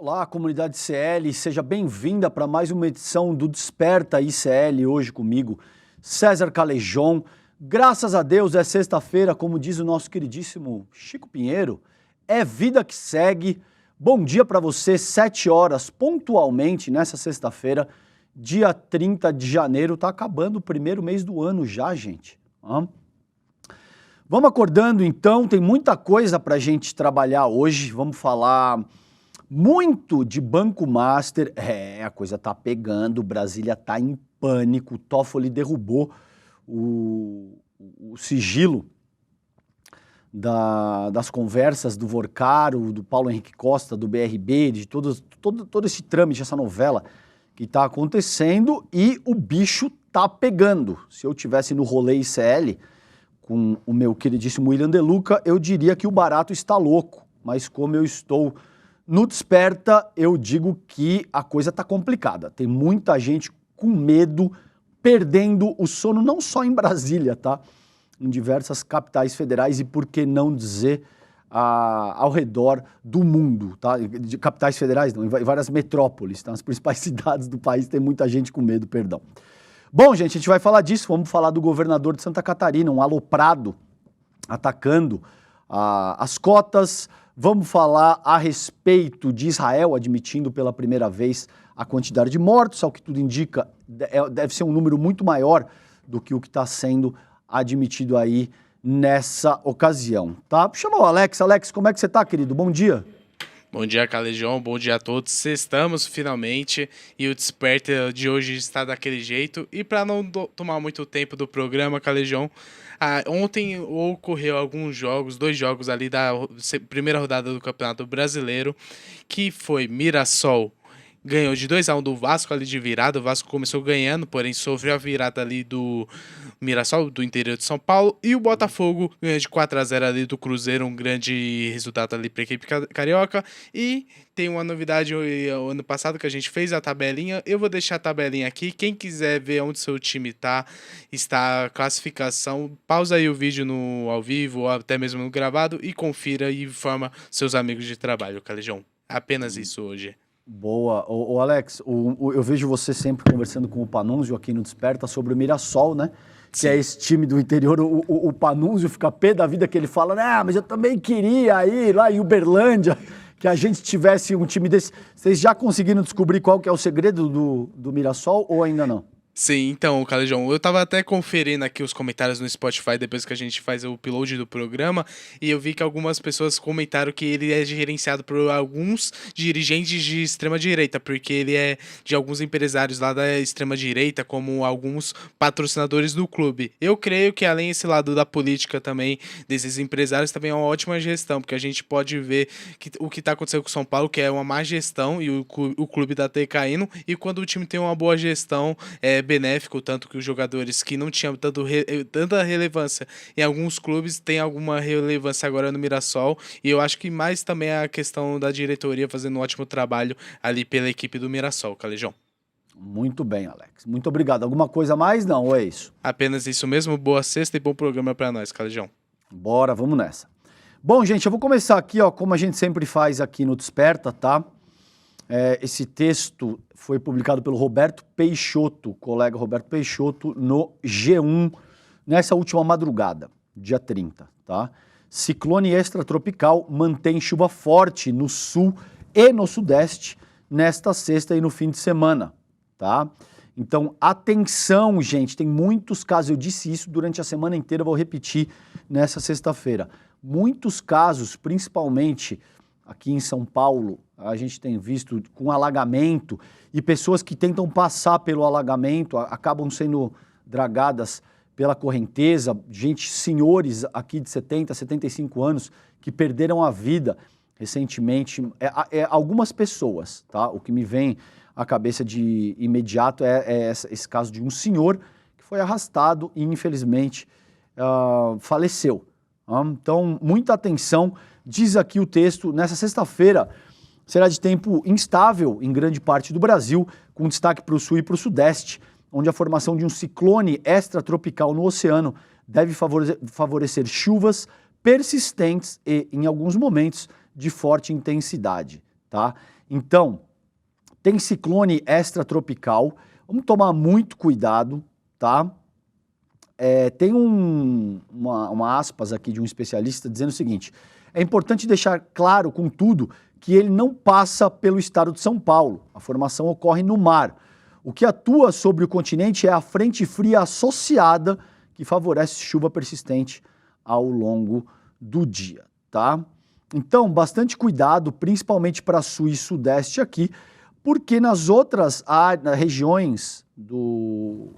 Olá, comunidade ICL, seja bem-vinda para mais uma edição do Desperta ICL, hoje comigo, César Calejon. Graças a Deus é sexta-feira, como diz o nosso queridíssimo Chico Pinheiro, é vida que segue. Bom dia para você, 7 horas, pontualmente, nessa sexta-feira, dia 30 de janeiro, tá acabando o primeiro mês do ano já, gente. Vamos acordando então, tem muita coisa para a gente trabalhar hoje, vamos falar muito de Banco Master. A coisa tá pegando, Brasília tá em pânico, o Toffoli derrubou o sigilo das conversas do Vorcaro, do Paulo Henrique Costa, do BRB, de todo esse trâmite, essa novela que tá acontecendo, e o bicho tá pegando. Se eu tivesse no rolê ICL com o meu queridíssimo William De Luca, eu diria que o barato está louco, mas como eu estou no Desperta, eu digo que a coisa tá complicada. Tem muita gente com medo, perdendo o sono, não só em Brasília, tá? Em diversas capitais federais e, por que não dizer, ao redor do mundo, tá? De capitais federais não, em várias metrópoles, tá? As principais cidades do país tem muita gente com medo, perdão. Bom, gente, a gente vai falar disso, vamos falar do governador de Santa Catarina, um aloprado, atacando as cotas. Vamos falar a respeito de Israel admitindo pela primeira vez a quantidade de mortos, ao que tudo indica, deve ser um número muito maior do que o que está sendo admitido aí nessa ocasião, tá? Chama o Alex. Alex, como é que você tá, querido? Bom dia. Bom dia, Calejon, bom dia a todos. Sextamos finalmente e o Desperta de hoje está daquele jeito. E para não tomar muito tempo do programa, Calejon, ontem ocorreu alguns jogos, 2 jogos ali da primeira rodada do Campeonato Brasileiro, que foi Mirassol. Ganhou de 2-1 do Vasco ali de virada. O Vasco começou ganhando, porém sofreu a virada ali do Mirassol, do interior de São Paulo. E o Botafogo ganhou de 4-0 ali do Cruzeiro, um grande resultado ali para a equipe carioca. E tem uma novidade o ano passado que a gente fez a tabelinha. Eu vou deixar a tabelinha aqui. Quem quiser ver onde seu time está a classificação, pausa aí o vídeo no ao vivo ou até mesmo no gravado e confira e informa seus amigos de trabalho, Calejão. Apenas isso hoje. Boa. Ô Alex, eu vejo você sempre conversando com o Panunzio aqui no Desperta sobre o Mirassol, né? Que Sim. É esse time do interior. O Panunzio fica pé da vida que ele fala, né? Mas eu também queria ir lá em Uberlândia, que a gente tivesse um time desse. Vocês já conseguiram descobrir qual que é o segredo do Mirassol ou ainda não? Sim, então, Calejão, eu tava até conferindo aqui os comentários no Spotify depois que a gente faz o upload do programa e eu vi que algumas pessoas comentaram que ele é gerenciado por alguns dirigentes de extrema-direita, porque ele é de alguns empresários lá da extrema-direita, como alguns patrocinadores do clube. Eu creio que além desse lado da política também, desses empresários, também é uma ótima gestão, porque a gente pode ver que o que tá acontecendo com o São Paulo, que é uma má gestão e o clube tá decaindo, e quando o time tem uma boa gestão, benéfico, tanto que os jogadores que não tinham tanta relevância em alguns clubes têm alguma relevância agora no Mirassol, e eu acho que mais também é a questão da diretoria fazendo um ótimo trabalho ali pela equipe do Mirassol, Calejão. Muito bem, Alex. Muito obrigado. Alguma coisa a mais? Não, ou é isso? Apenas isso mesmo. Boa sexta e bom programa para nós, Calejão. Bora, vamos nessa. Bom, gente, eu vou começar aqui, ó, como a gente sempre faz aqui no Desperta, tá? Esse texto foi publicado pelo Roberto Peixoto, colega Roberto Peixoto, no G1, nessa última madrugada, dia 30, tá? Ciclone extratropical mantém chuva forte no sul e no sudeste nesta sexta e no fim de semana, tá? Então, atenção, gente, tem muitos casos, eu disse isso durante a semana inteira, vou repetir nessa sexta-feira. Muitos casos, principalmente aqui em São Paulo, a gente tem visto com alagamento e pessoas que tentam passar pelo alagamento acabam sendo dragadas pela correnteza, senhores aqui de 70, 75 anos que perderam a vida recentemente, algumas pessoas, tá? O que me vem à cabeça de imediato é esse caso de um senhor que foi arrastado e infelizmente faleceu. Então, muita atenção. Diz aqui o texto, nessa sexta-feira será de tempo instável em grande parte do Brasil, com destaque para o sul e para o sudeste, onde a formação de um ciclone extratropical no oceano deve favorecer chuvas persistentes e, em alguns momentos, de forte intensidade, tá? Então, tem ciclone extratropical, vamos tomar muito cuidado, tá? Tem uma aspas aqui de um especialista dizendo o seguinte: é importante deixar claro, contudo, que ele não passa pelo estado de São Paulo. A formação ocorre no mar. O que atua sobre o continente é a frente fria associada, que favorece chuva persistente ao longo do dia, tá? Então, bastante cuidado, principalmente para sul e sudeste aqui, porque nas outras regiões do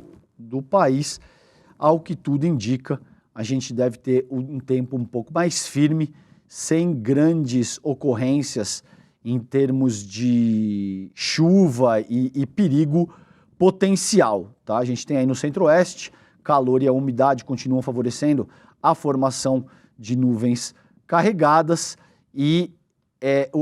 país, ao que tudo indica, a gente deve ter um tempo um pouco mais firme, sem grandes ocorrências em termos de chuva e perigo potencial, tá? A gente tem aí no centro-oeste, calor e a umidade continuam favorecendo a formação de nuvens carregadas e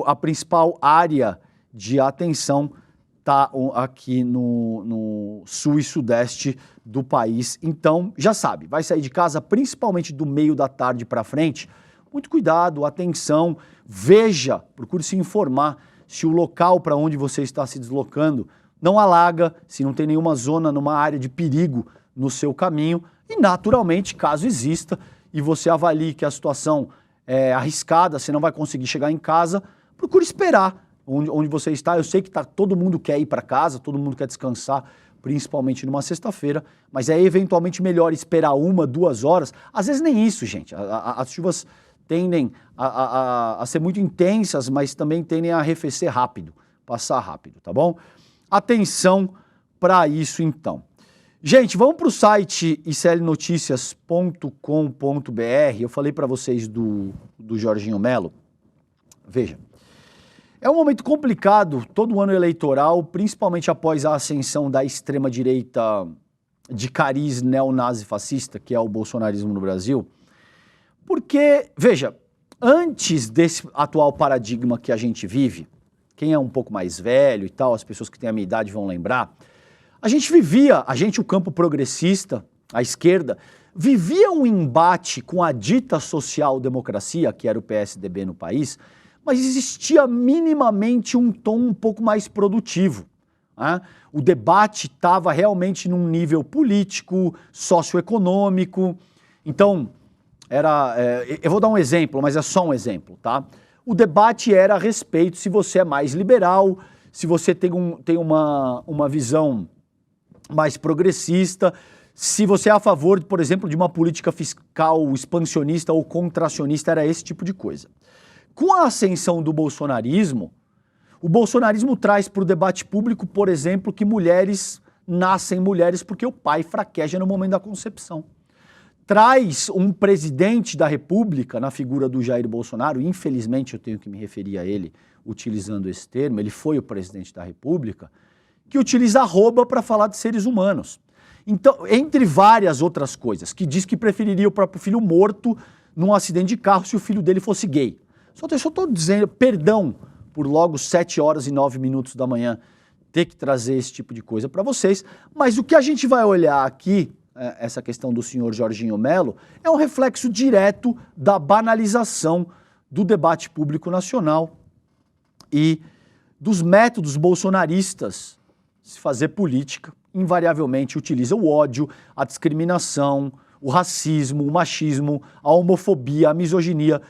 a principal área de atenção está aqui no sul e sudeste do país. Então, já sabe, vai sair de casa principalmente do meio da tarde para frente. Muito cuidado, atenção, veja, procure se informar se o local para onde você está se deslocando não alaga, se não tem nenhuma zona, numa área de perigo no seu caminho e, naturalmente, caso exista e você avalie que a situação é arriscada, você não vai conseguir chegar em casa, procure esperar onde você está. Eu sei que todo mundo quer ir para casa, todo mundo quer descansar, principalmente numa sexta-feira, mas é eventualmente melhor esperar 1, 2 horas. Às vezes nem isso, gente. As chuvas tendem a ser muito intensas, mas também tendem a arrefecer rápido, passar rápido, tá bom? Atenção para isso, então. Gente, vamos para o site iclnoticias.com.br. Eu falei para vocês do Jorginho Melo. Veja, é um momento complicado, todo ano eleitoral, principalmente após a ascensão da extrema-direita de cariz neonazi-fascista, que é o bolsonarismo no Brasil. Porque, veja, antes desse atual paradigma que a gente vive, quem é um pouco mais velho e tal, as pessoas que têm a minha idade vão lembrar, o campo progressista, a esquerda, vivia um embate com a dita social-democracia, que era o PSDB no país, mas existia minimamente um tom um pouco mais produtivo, né? O debate estava realmente num nível político, socioeconômico. Então, eu vou dar um exemplo, mas é só um exemplo, tá? O debate era a respeito se você é mais liberal, se você tem uma visão mais progressista, se você é a favor, por exemplo, de uma política fiscal expansionista ou contracionista, era esse tipo de coisa. Com a ascensão do bolsonarismo, o bolsonarismo traz para o debate público, por exemplo, que mulheres nascem mulheres porque o pai fraqueja no momento da concepção. Traz um presidente da República, na figura do Jair Bolsonaro, infelizmente eu tenho que me referir a ele utilizando esse termo, ele foi o presidente da República, que utiliza arroba para falar de seres humanos. Então, entre várias outras coisas, que diz que preferiria o próprio filho morto num acidente de carro se o filho dele fosse gay. Só estou dizendo, perdão por logo 7h09 da manhã ter que trazer esse tipo de coisa para vocês, mas o que a gente vai olhar aqui, essa questão do senhor Jorginho Melo, é um reflexo direto da banalização do debate público nacional e dos métodos bolsonaristas se fazer política. Invariavelmente utiliza o ódio, a discriminação, o racismo, o machismo, a homofobia, a misoginia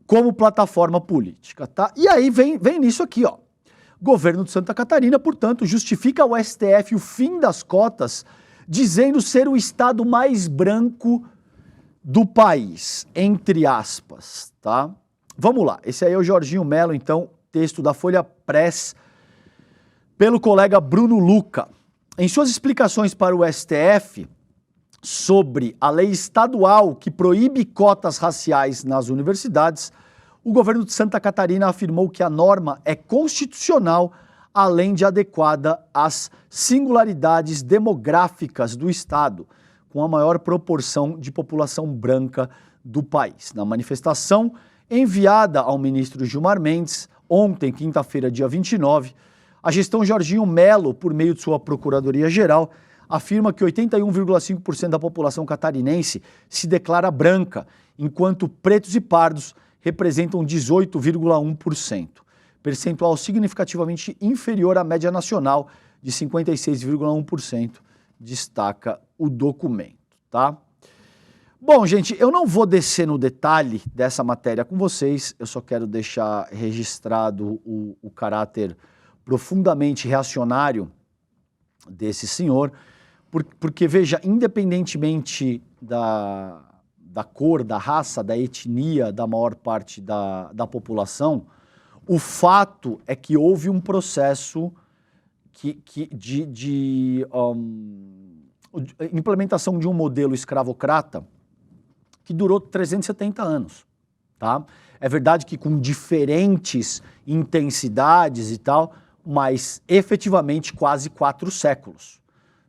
como plataforma política, tá? E aí vem nisso aqui, ó. Governo de Santa Catarina, portanto, justifica ao STF o fim das cotas, dizendo ser o estado mais branco do país, entre aspas, tá? Vamos lá, esse aí é o Jorginho Melo, então, texto da Folha Press, pelo colega Bruno Luca. Em suas explicações para o STF sobre a lei estadual que proíbe cotas raciais nas universidades, o governo de Santa Catarina afirmou que a norma é constitucional, além de adequada às singularidades demográficas do estado, com a maior proporção de população branca do país. Na manifestação enviada ao ministro Gilmar Mendes, ontem, quinta-feira, dia 29, a gestão Jorginho Melo, por meio de sua Procuradoria-Geral, afirma que 81,5% da população catarinense se declara branca, enquanto pretos e pardos representam 18,1%. percentual significativamente inferior à média nacional de 56,1%, destaca o documento, tá? Bom, gente, eu não vou descer no detalhe dessa matéria com vocês, eu só quero deixar registrado o caráter profundamente reacionário desse senhor, porque, veja, independentemente da cor, da raça, da etnia da maior parte da população, o fato é que houve um processo de implementação de um modelo escravocrata que durou 370 anos, tá? É verdade que com diferentes intensidades e tal, mas efetivamente quase 4 séculos.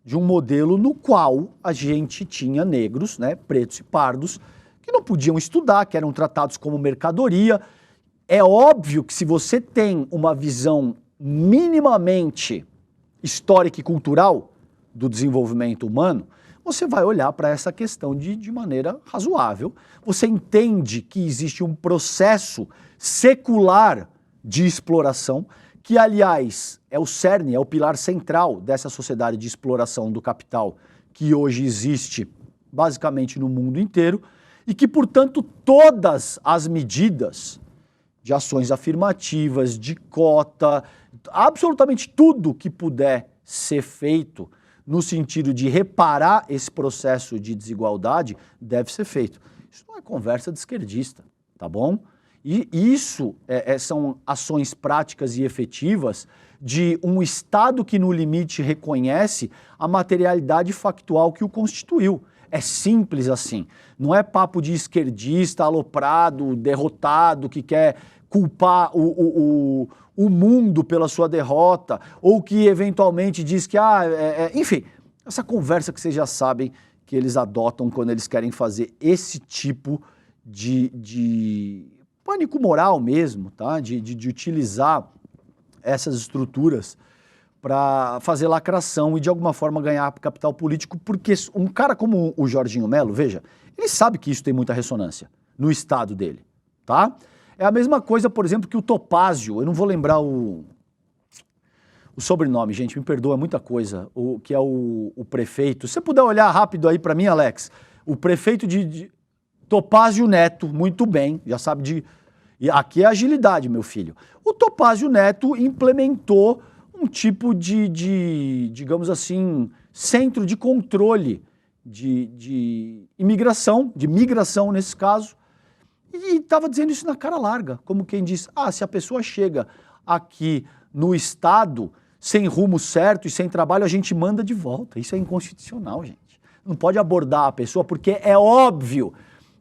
De um modelo no qual a gente tinha negros, né, pretos e pardos, que não podiam estudar, que eram tratados como mercadoria. É óbvio que se você tem uma visão minimamente histórica e cultural do desenvolvimento humano, você vai olhar para essa questão de maneira razoável. Você entende que existe um processo secular de exploração, que, aliás, é o cerne, é o pilar central dessa sociedade de exploração do capital que hoje existe basicamente no mundo inteiro e que, portanto, todas as medidas de ações afirmativas, de cota, absolutamente tudo que puder ser feito no sentido de reparar esse processo de desigualdade deve ser feito. Isso não é conversa de esquerdista, tá bom? E isso são ações práticas e efetivas de um Estado que, no limite, reconhece a materialidade factual que o constituiu. É simples assim. Não é papo de esquerdista, aloprado, derrotado, que quer culpar o mundo pela sua derrota, ou que eventualmente diz que, enfim, essa conversa que vocês já sabem que eles adotam quando eles querem fazer esse tipo de pânico moral mesmo, tá? De utilizar essas estruturas para fazer lacração e de alguma forma ganhar capital político, porque um cara como o Jorginho Melo, veja, ele sabe que isso tem muita ressonância no estado dele, tá? É a mesma coisa, por exemplo, que o Topázio, eu não vou lembrar o sobrenome, gente, me perdoa, é muita coisa, que é o prefeito. Se você puder olhar rápido aí para mim, Alex, o prefeito de Topázio Neto, muito bem, já sabe e aqui é agilidade, meu filho. O Topázio Neto implementou um tipo digamos assim, centro de controle de imigração, de migração nesse caso, e estava dizendo isso na cara larga, como quem diz, se a pessoa chega aqui no estado sem rumo certo e sem trabalho, a gente manda de volta. Isso é inconstitucional, gente. Não pode abordar a pessoa, porque é óbvio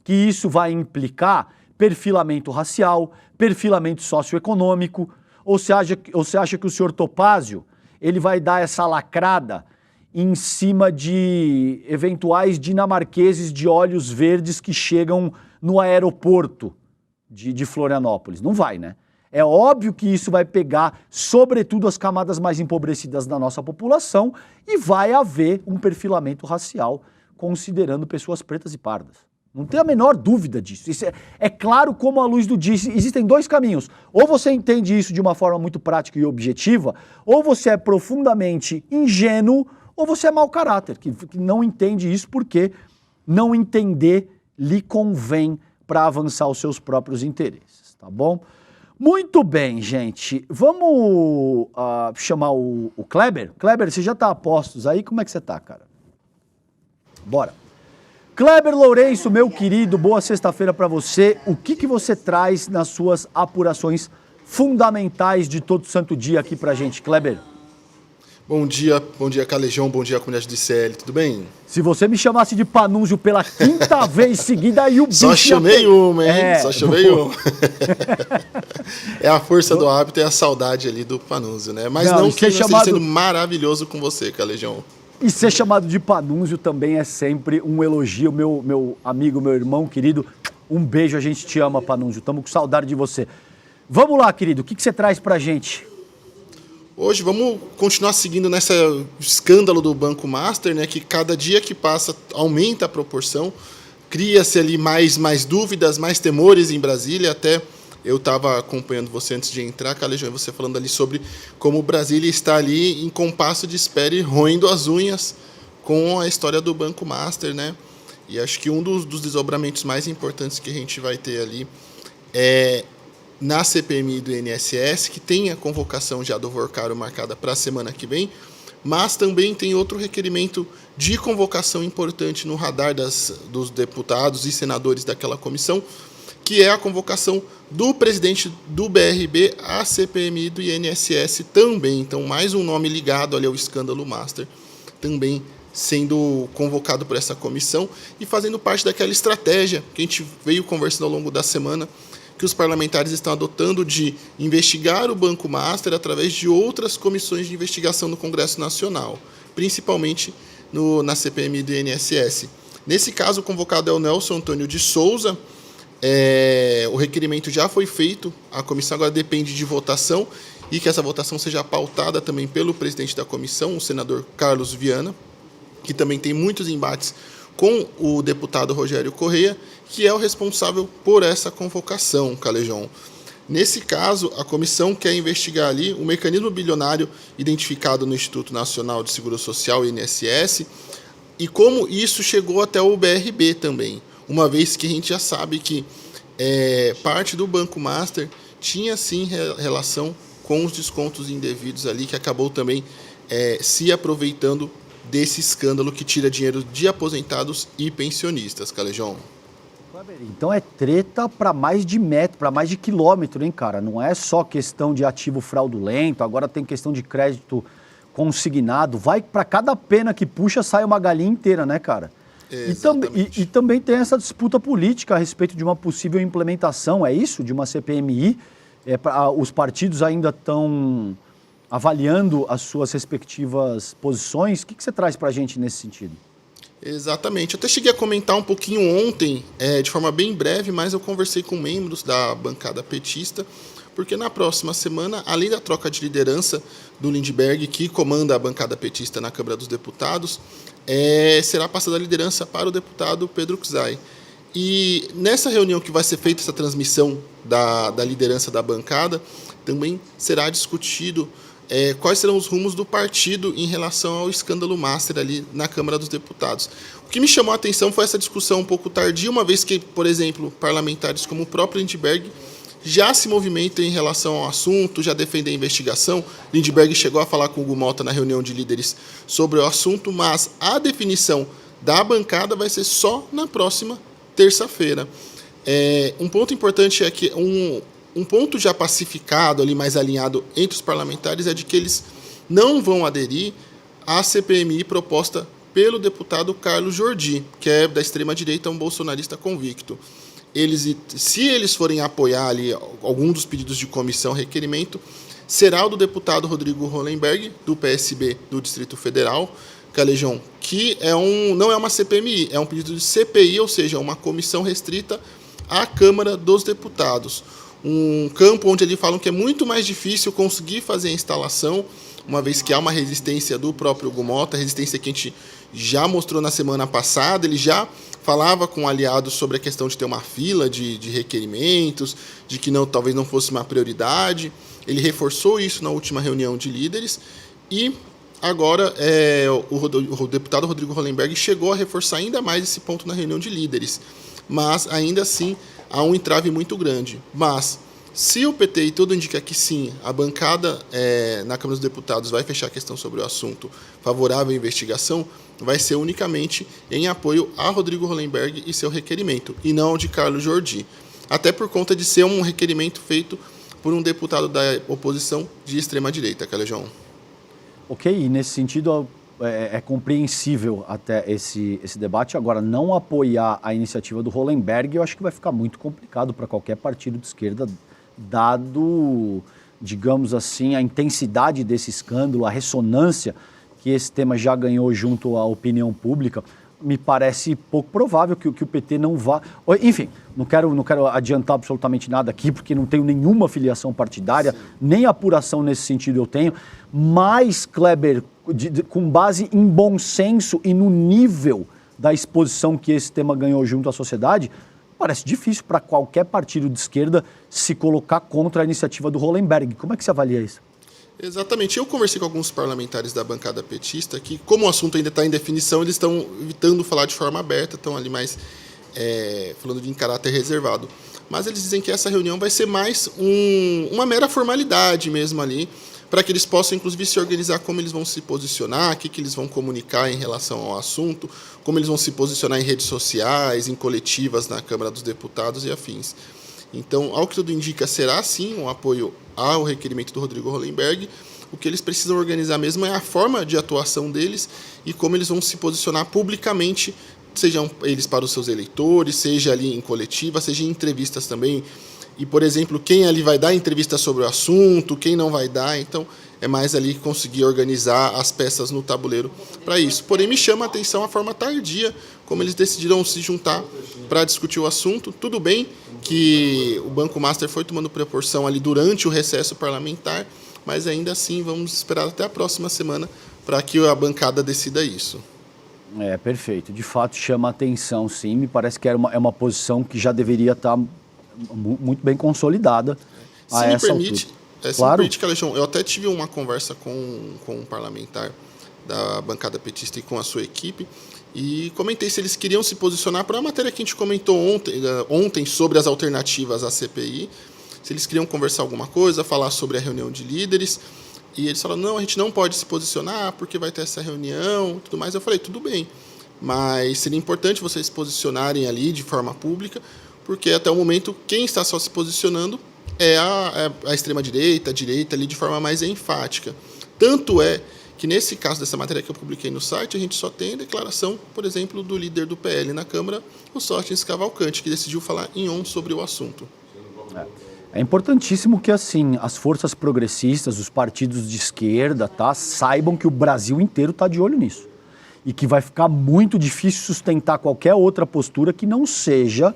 que isso vai implicar perfilamento racial, perfilamento socioeconômico, ou você acha que o senhor Topázio ele vai dar essa lacrada em cima de eventuais dinamarqueses de olhos verdes que chegam no aeroporto de Florianópolis? Não vai, né? É óbvio que isso vai pegar, sobretudo, as camadas mais empobrecidas da nossa população e vai haver um perfilamento racial considerando pessoas pretas e pardas. Não tem a menor dúvida disso. Isso é claro como a luz do dia. Existem 2 caminhos. Ou você entende isso de uma forma muito prática e objetiva, ou você é profundamente ingênuo, ou você é mau caráter, que não entende isso porque não entender lhe convém para avançar os seus próprios interesses, tá bom? Muito bem, gente. Vamos chamar o Kleber? Kleber, você já está a postos aí? Como é que você está, cara? Bora. Kleber Lourenço, meu querido, boa sexta-feira para você. O que você traz nas suas apurações fundamentais de todo santo dia aqui pra gente, Kleber? Bom dia, Calejão, bom dia, comunidade do ICL, tudo bem? Se você me chamasse de Panunzio pela 5ª vez seguida, aí o bicho... Só chamei uma, hein? Só chamei uma. É a força do hábito e a saudade ali do Panunzio, né? Mas não que ele esteja sendo maravilhoso com você, Calejão. E ser chamado de Panunzio também é sempre um elogio, meu amigo, meu irmão querido. Um beijo, a gente te ama, Panunzio. Estamos com saudade de você. Vamos lá, querido, o que você traz pra gente? Hoje vamos continuar seguindo nesse escândalo do Banco Master, né? Que cada dia que passa aumenta a proporção, cria-se ali mais dúvidas, mais temores em Brasília, até Eu estava acompanhando você antes de entrar, Calejão, e você falando ali sobre como o Brasília está ali em compasso de espera e roendo as unhas com a história do Banco Master, né? E acho que um dos desdobramentos mais importantes que a gente vai ter ali é na CPMI do INSS, que tem a convocação já do Vorcaro marcada para a semana que vem, mas também tem outro requerimento de convocação importante no radar dos deputados e senadores daquela comissão, que é a convocação do presidente do BRB à CPMI do INSS também. Então, mais um nome ligado ali ao escândalo Master, também sendo convocado por essa comissão e fazendo parte daquela estratégia que a gente veio conversando ao longo da semana, que os parlamentares estão adotando de investigar o Banco Master através de outras comissões de investigação no Congresso Nacional, principalmente na CPMI do INSS. Nesse caso, o convocado é o Nelson Antônio de Souza. O requerimento já foi feito, a comissão agora depende de votação e que essa votação seja pautada também pelo presidente da comissão, o senador Carlos Viana, que também tem muitos embates com o deputado Rogério Correia, que é o responsável por essa convocação, Calejão. Nesse caso, a comissão quer investigar ali o mecanismo bilionário identificado no Instituto Nacional de Seguro Social, INSS, e como isso chegou até o BRB também, uma vez que a gente já sabe que parte do Banco Master tinha, sim, relação com os descontos indevidos ali, que acabou também se aproveitando desse escândalo que tira dinheiro de aposentados e pensionistas, Calejão. Então é treta para mais de metro, para mais de quilômetro, hein, cara? Não é só questão de ativo fraudulento, agora tem questão de crédito consignado. Vai para cada pena que puxa, sai uma galinha inteira, né, cara? E também tem essa disputa política a respeito de uma possível implementação, é isso? De uma CPMI. Os partidos ainda estão avaliando as suas respectivas posições. O que você traz para a gente nesse sentido? Exatamente. Eu até cheguei a comentar um pouquinho ontem, de forma bem breve, mas eu conversei com membros da bancada petista, porque na próxima semana, além da troca de liderança do Lindbergh, que comanda a bancada petista na Câmara dos Deputados, será passada a liderança para o deputado Pedro Czai. E nessa reunião que vai ser feita essa transmissão da liderança da bancada, também será discutido quais serão os rumos do partido em relação ao escândalo Master ali na Câmara dos Deputados. O que me chamou a atenção foi essa discussão um pouco tardia, uma vez que, por exemplo, parlamentares como o próprio Lindbergh já se movimentam em relação ao assunto, já defendem a investigação. Lindbergh chegou a falar com o Hugo Malta na reunião de líderes sobre o assunto, mas a definição da bancada vai ser só na próxima terça-feira. Um ponto importante é que um ponto já pacificado, ali mais alinhado entre os parlamentares, é de que eles não vão aderir à CPMI proposta pelo deputado Carlos Jordi, que é da extrema-direita, um bolsonarista convicto. Se eles forem apoiar ali algum dos pedidos de comissão, requerimento, será o do deputado Rodrigo Hollenberg, do PSB do Distrito Federal, Calejão, que não é uma CPMI, é um pedido de CPI, ou seja, uma comissão restrita à Câmara dos Deputados. Um campo onde eles falam que é muito mais difícil conseguir fazer a instalação, uma vez que há uma resistência do próprio Hugo Malta, resistência que a gente já mostrou na semana passada. Ele já falava com aliados sobre a questão de ter uma fila de requerimentos, de que talvez não fosse uma prioridade. Ele reforçou isso na última reunião de líderes e agora o deputado Rodrigo Hollenberg chegou a reforçar ainda mais esse ponto na reunião de líderes, mas ainda assim há um entrave muito grande. Mas, se o PT, e tudo indica que sim, a bancada na Câmara dos Deputados vai fechar a questão sobre o assunto favorável à investigação, vai ser unicamente em apoio a Rodrigo Hollenberg e seu requerimento, e não ao de Carlos Jordi. Até por conta de ser um requerimento feito por um deputado da oposição de extrema-direita, Calejão. Ok, e nesse sentido é compreensível até esse debate. Agora, não apoiar a iniciativa do Hollenberg, eu acho que vai ficar muito complicado para qualquer partido de esquerda, dado, digamos assim, a intensidade desse escândalo, a ressonância que esse tema já ganhou junto à opinião pública. Me parece pouco provável que o PT não vá... Enfim, não quero adiantar absolutamente nada aqui, porque não tenho nenhuma filiação partidária, nem apuração nesse sentido eu tenho, mas, Kleber, com base em bom senso e no nível da exposição que esse tema ganhou junto à sociedade, parece difícil para qualquer partido de esquerda se colocar contra a iniciativa do Hollenberg. Como é que você avalia isso? Exatamente. Eu conversei com alguns parlamentares da bancada petista que, como o assunto ainda está em definição, eles estão evitando falar de forma aberta, estão ali mais falando em caráter reservado. Mas eles dizem que essa reunião vai ser mais uma mera formalidade mesmo ali, para que eles possam, inclusive, se organizar como eles vão se posicionar, o que eles vão comunicar em relação ao assunto, como eles vão se posicionar em redes sociais, em coletivas na Câmara dos Deputados e afins. Então, ao que tudo indica, será sim um apoio ao requerimento do Rodrigo Hollenberg. O que eles precisam organizar mesmo é a forma de atuação deles e como eles vão se posicionar publicamente, sejam eles para os seus eleitores, seja ali em coletiva, seja em entrevistas também. E, por exemplo, quem ali vai dar entrevista sobre o assunto, quem não vai dar. Então, é mais ali conseguir organizar as peças no tabuleiro para isso. Porém, me chama a atenção a forma tardia como eles decidiram se juntar para discutir o assunto. Tudo bem que o Banco Master foi tomando proporção ali durante o recesso parlamentar, mas ainda assim vamos esperar até a próxima semana para que a bancada decida isso. Perfeito. De fato, chama a atenção, sim. Me parece que é uma posição que já deveria estar muito bem consolidada a essa altura. Se me permite, Calejão, eu até tive uma conversa com um parlamentar da bancada petista e com a sua equipe, e comentei se eles queriam se posicionar para a matéria que a gente comentou ontem sobre as alternativas à CPI, se eles queriam conversar alguma coisa, falar sobre a reunião de líderes, e eles falaram, não, a gente não pode se posicionar porque vai ter essa reunião, tudo mais. Eu falei, tudo bem, mas seria importante vocês se posicionarem ali de forma pública, porque até o momento quem está só se posicionando é a extrema-direita, a direita ali de forma mais enfática. Tanto é que nesse caso dessa matéria que eu publiquei no site, a gente só tem a declaração, por exemplo, do líder do PL na Câmara, o Sóstenes Cavalcante, que decidiu falar em on sobre o assunto. É importantíssimo que assim as forças progressistas, os partidos de esquerda, saibam que o Brasil inteiro está de olho nisso. E que vai ficar muito difícil sustentar qualquer outra postura que não seja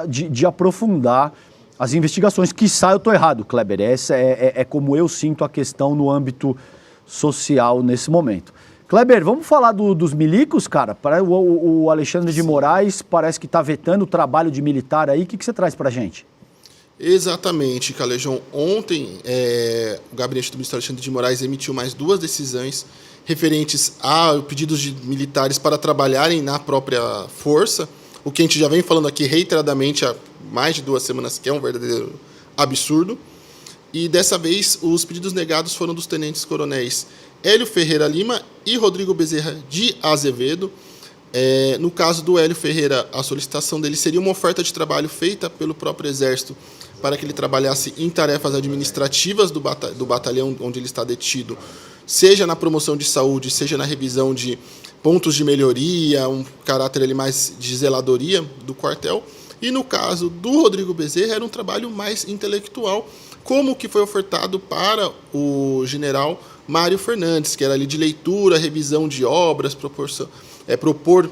de aprofundar as investigações. Quiçá eu estou errado, Kleber. Essa é como eu sinto a questão no âmbito social nesse momento. Kleber, vamos falar dos milicos, cara? O Alexandre de Moraes parece que está vetando o trabalho de militar aí. O que você traz para a gente? Exatamente, Calejão. Ontem, o gabinete do ministro Alexandre de Moraes emitiu mais 2 decisões referentes a pedidos de militares para trabalharem na própria força, o que a gente já vem falando aqui reiteradamente há mais de 2 semanas, que é um verdadeiro absurdo. E dessa vez, os pedidos negados foram dos tenentes-coronéis Hélio Ferreira Lima e Rodrigo Bezerra de Azevedo. No caso do Hélio Ferreira, a solicitação dele seria uma oferta de trabalho feita pelo próprio Exército para que ele trabalhasse em tarefas administrativas do batalhão onde ele está detido, seja na promoção de saúde, seja na revisão de pontos de melhoria, um caráter ali mais de zeladoria do quartel. E no caso do Rodrigo Bezerra, era um trabalho mais intelectual, como o que foi ofertado para o general Mário Fernandes, que era ali de leitura, revisão de obras, propor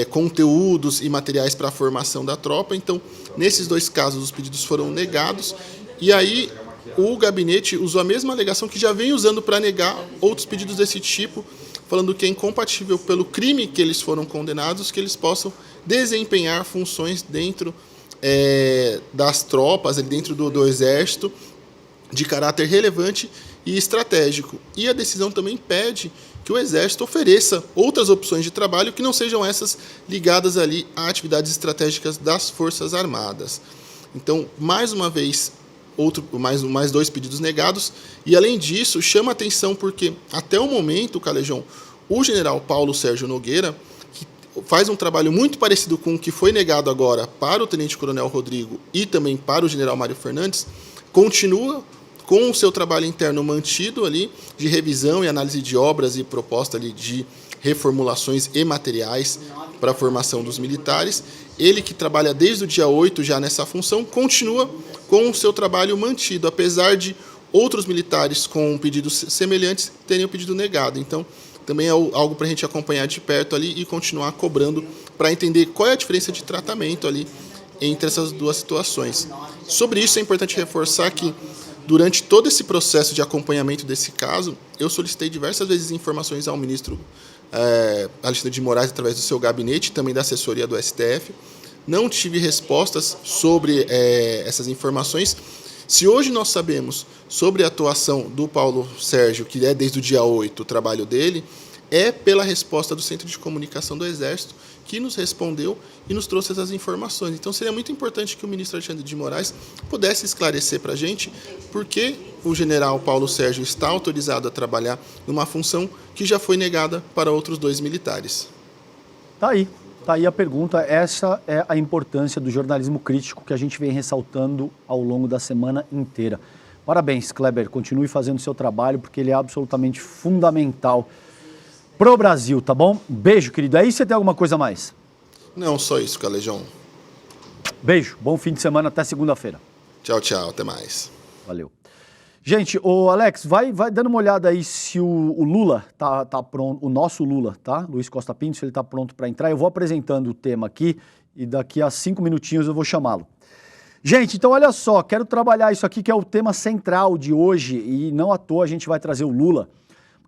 conteúdos e materiais para a formação da tropa. Então, nesses 2 casos, os pedidos foram negados. E aí, o gabinete usou a mesma alegação que já vem usando para negar outros pedidos desse tipo, falando que é incompatível pelo crime que eles foram condenados, que eles possam desempenhar funções dentro das tropas, dentro do Exército, de caráter relevante e estratégico. E a decisão também pede que o Exército ofereça outras opções de trabalho que não sejam essas ligadas ali a atividades estratégicas das Forças Armadas. Então, mais uma vez, mais 2 pedidos negados. E, além disso, chama atenção porque, até o momento, Calejão, o general Paulo Sérgio Nogueira, que faz um trabalho muito parecido com o que foi negado agora para o tenente-coronel Rodrigo e também para o general Mário Fernandes, continua com o seu trabalho interno mantido ali, de revisão e análise de obras e proposta ali de reformulações e materiais para a formação dos militares. Ele, que trabalha desde o dia 8 já nessa função, continua com o seu trabalho mantido, apesar de outros militares com pedidos semelhantes terem o pedido negado. Então, também é algo para a gente acompanhar de perto ali e continuar cobrando para entender qual é a diferença de tratamento ali entre essas 2 situações. Sobre isso, é importante reforçar que, durante todo esse processo de acompanhamento desse caso, eu solicitei diversas vezes informações ao ministro Alexandre de Moraes, através do seu gabinete, também da assessoria do STF, não tive respostas sobre essas informações. Se hoje nós sabemos sobre a atuação do Paulo Sérgio, que é desde o dia 8 o trabalho dele, é pela resposta do Centro de Comunicação do Exército, que nos respondeu e nos trouxe essas informações. Então seria muito importante que o ministro Alexandre de Moraes pudesse esclarecer para a gente por que o general Paulo Sérgio está autorizado a trabalhar numa função que já foi negada para outros 2 militares. Tá aí a pergunta. Essa é a importância do jornalismo crítico que a gente vem ressaltando ao longo da semana inteira. Parabéns, Kleber. Continue fazendo o seu trabalho, porque ele é absolutamente fundamental pro Brasil, tá bom? Beijo, querido. Aí você tem alguma coisa a mais? Não, só isso, Calejão. Beijo. Bom fim de semana. Até segunda-feira. Tchau, tchau. Até mais. Valeu. Gente, o Alex, vai dando uma olhada aí se o Lula tá pronto, o nosso Lula, tá? Luiz Costa Pinto, se ele tá pronto para entrar. Eu vou apresentando o tema aqui e daqui a 5 minutinhos eu vou chamá-lo. Gente, então olha só, quero trabalhar isso aqui que é o tema central de hoje e não à toa a gente vai trazer o Lula.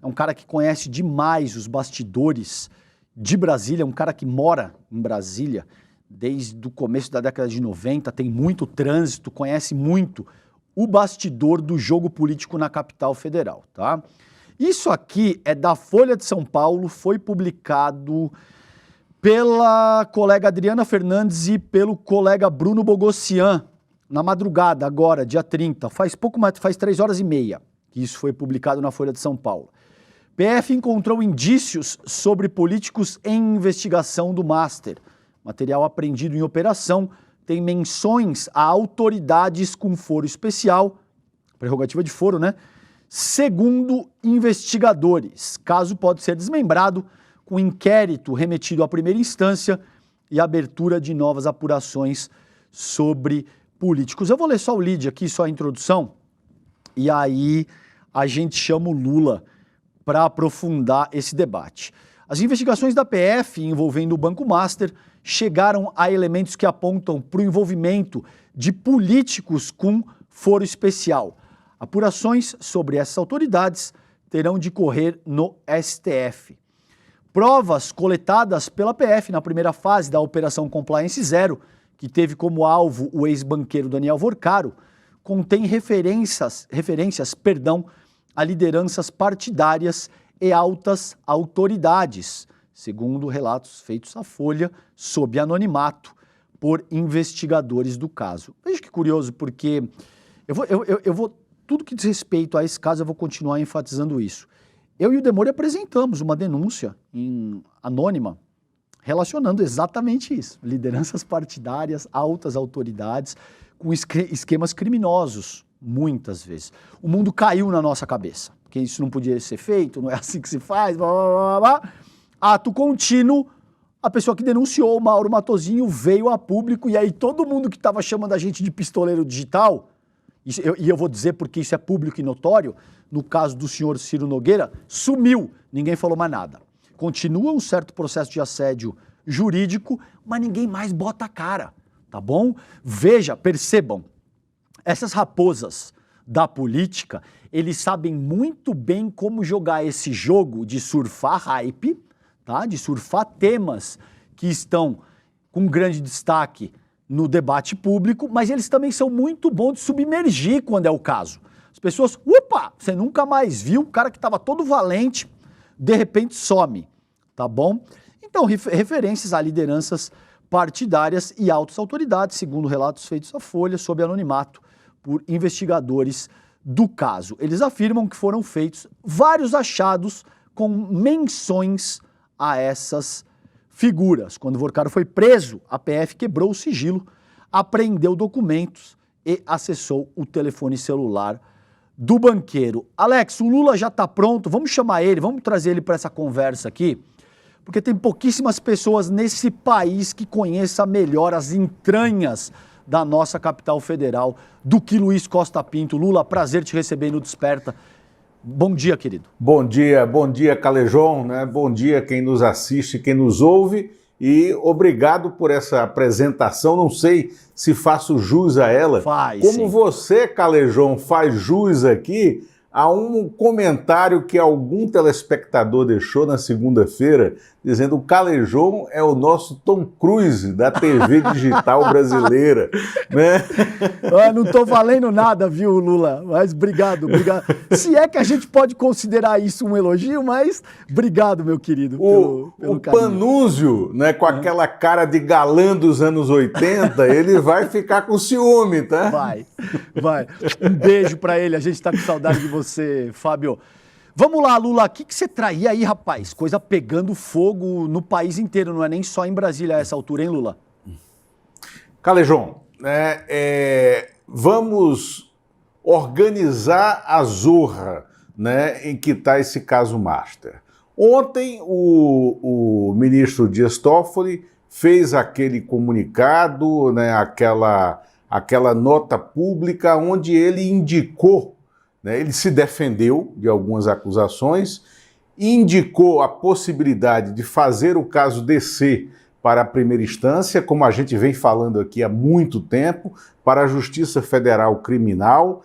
É um cara que conhece demais os bastidores de Brasília, é um cara que mora em Brasília desde o começo da década de 90, tem muito trânsito, conhece muito o bastidor do jogo político na capital federal, tá? Isso aqui é da Folha de São Paulo, foi publicado pela colega Adriana Fernandes e pelo colega Bruno Bogossian, na madrugada, agora, dia 30, faz 3h30 que isso foi publicado na Folha de São Paulo. PF encontrou indícios sobre políticos em investigação do Master. Material apreendido em operação tem menções a autoridades com foro especial, prerrogativa de foro, né? Segundo investigadores. Caso pode ser desmembrado com inquérito remetido à primeira instância e abertura de novas apurações sobre políticos. Eu vou ler só o lead aqui, só a introdução, e aí a gente chama o Lula para aprofundar esse debate. As investigações da PF envolvendo o Banco Master chegaram a elementos que apontam para o envolvimento de políticos com foro especial. Apurações sobre essas autoridades terão de correr no STF. Provas coletadas pela PF na primeira fase da Operação Compliance Zero, que teve como alvo o ex-banqueiro Daniel Vorcaro, contém referências a lideranças partidárias e altas autoridades, segundo relatos feitos à Folha, sob anonimato, por investigadores do caso. Veja que curioso, porque eu vou tudo que diz respeito a esse caso, eu vou continuar enfatizando isso. Eu e o Demore apresentamos uma denúncia anônima relacionando exatamente isso. Lideranças partidárias, altas autoridades, com esquemas criminosos, muitas vezes. O mundo caiu na nossa cabeça, porque isso não podia ser feito, não é assim que se faz, blá, blá, blá, blá. Ato contínuo, a pessoa que denunciou, o Mauro Matosinho, veio a público e aí todo mundo que estava chamando a gente de pistoleiro digital, e eu vou dizer porque isso é público e notório, no caso do senhor Ciro Nogueira, sumiu, ninguém falou mais nada. Continua um certo processo de assédio jurídico, mas ninguém mais bota a cara, tá bom? Veja, percebam, essas raposas da política, eles sabem muito bem como jogar esse jogo de surfar hype, tá? De surfar temas que estão com grande destaque no debate público, mas eles também são muito bons de submergir quando é o caso. As pessoas, opa, você nunca mais viu, o cara que estava todo valente, de repente some, tá bom? Então, referências a lideranças partidárias e altas autoridades, segundo relatos feitos à Folha, sob anonimato por investigadores do caso. Eles afirmam que foram feitos vários achados com menções a essas figuras. Quando o Vorcaro foi preso, a PF quebrou o sigilo, apreendeu documentos e acessou o telefone celular do banqueiro. Alex, o Lula já está pronto, vamos chamar ele, vamos trazer ele para essa conversa aqui, porque tem pouquíssimas pessoas nesse país que conheçam melhor as entranhas da nossa capital federal do que Luiz Costa Pinto. Lula, prazer te receber no Desperta. Bom dia, querido. Bom dia, Calejão, né? Bom dia quem nos assiste, quem nos ouve e obrigado por essa apresentação. Não sei se faço jus a ela. Faz, como sim. Você, Calejão, faz jus aqui a um comentário que algum telespectador deixou na segunda-feira, dizendo: o Calejon é o nosso Tom Cruise da TV digital brasileira. Né? Não estou valendo nada, viu, Lula? Mas obrigado. Se é que a gente pode considerar isso um elogio, mas obrigado, meu querido, pelo carinho. Panúzio, né, com aquela cara de galã dos anos 80, ele vai ficar com ciúme, tá? Vai. Um beijo pra ele, a gente tá com saudade de você, Fábio. Vamos lá, Lula, o que você traía aí, rapaz? Coisa pegando fogo no país inteiro, não é nem só em Brasília a essa altura, hein, Lula? Calejon, vamos organizar a zorra, né, em que está esse caso Master. Ontem, o ministro Dias Toffoli fez aquele comunicado, né, aquela nota pública onde ele indicou, né, ele se defendeu de algumas acusações, indicou a possibilidade de fazer o caso descer para a primeira instância, como a gente vem falando aqui há muito tempo, para a Justiça Federal Criminal,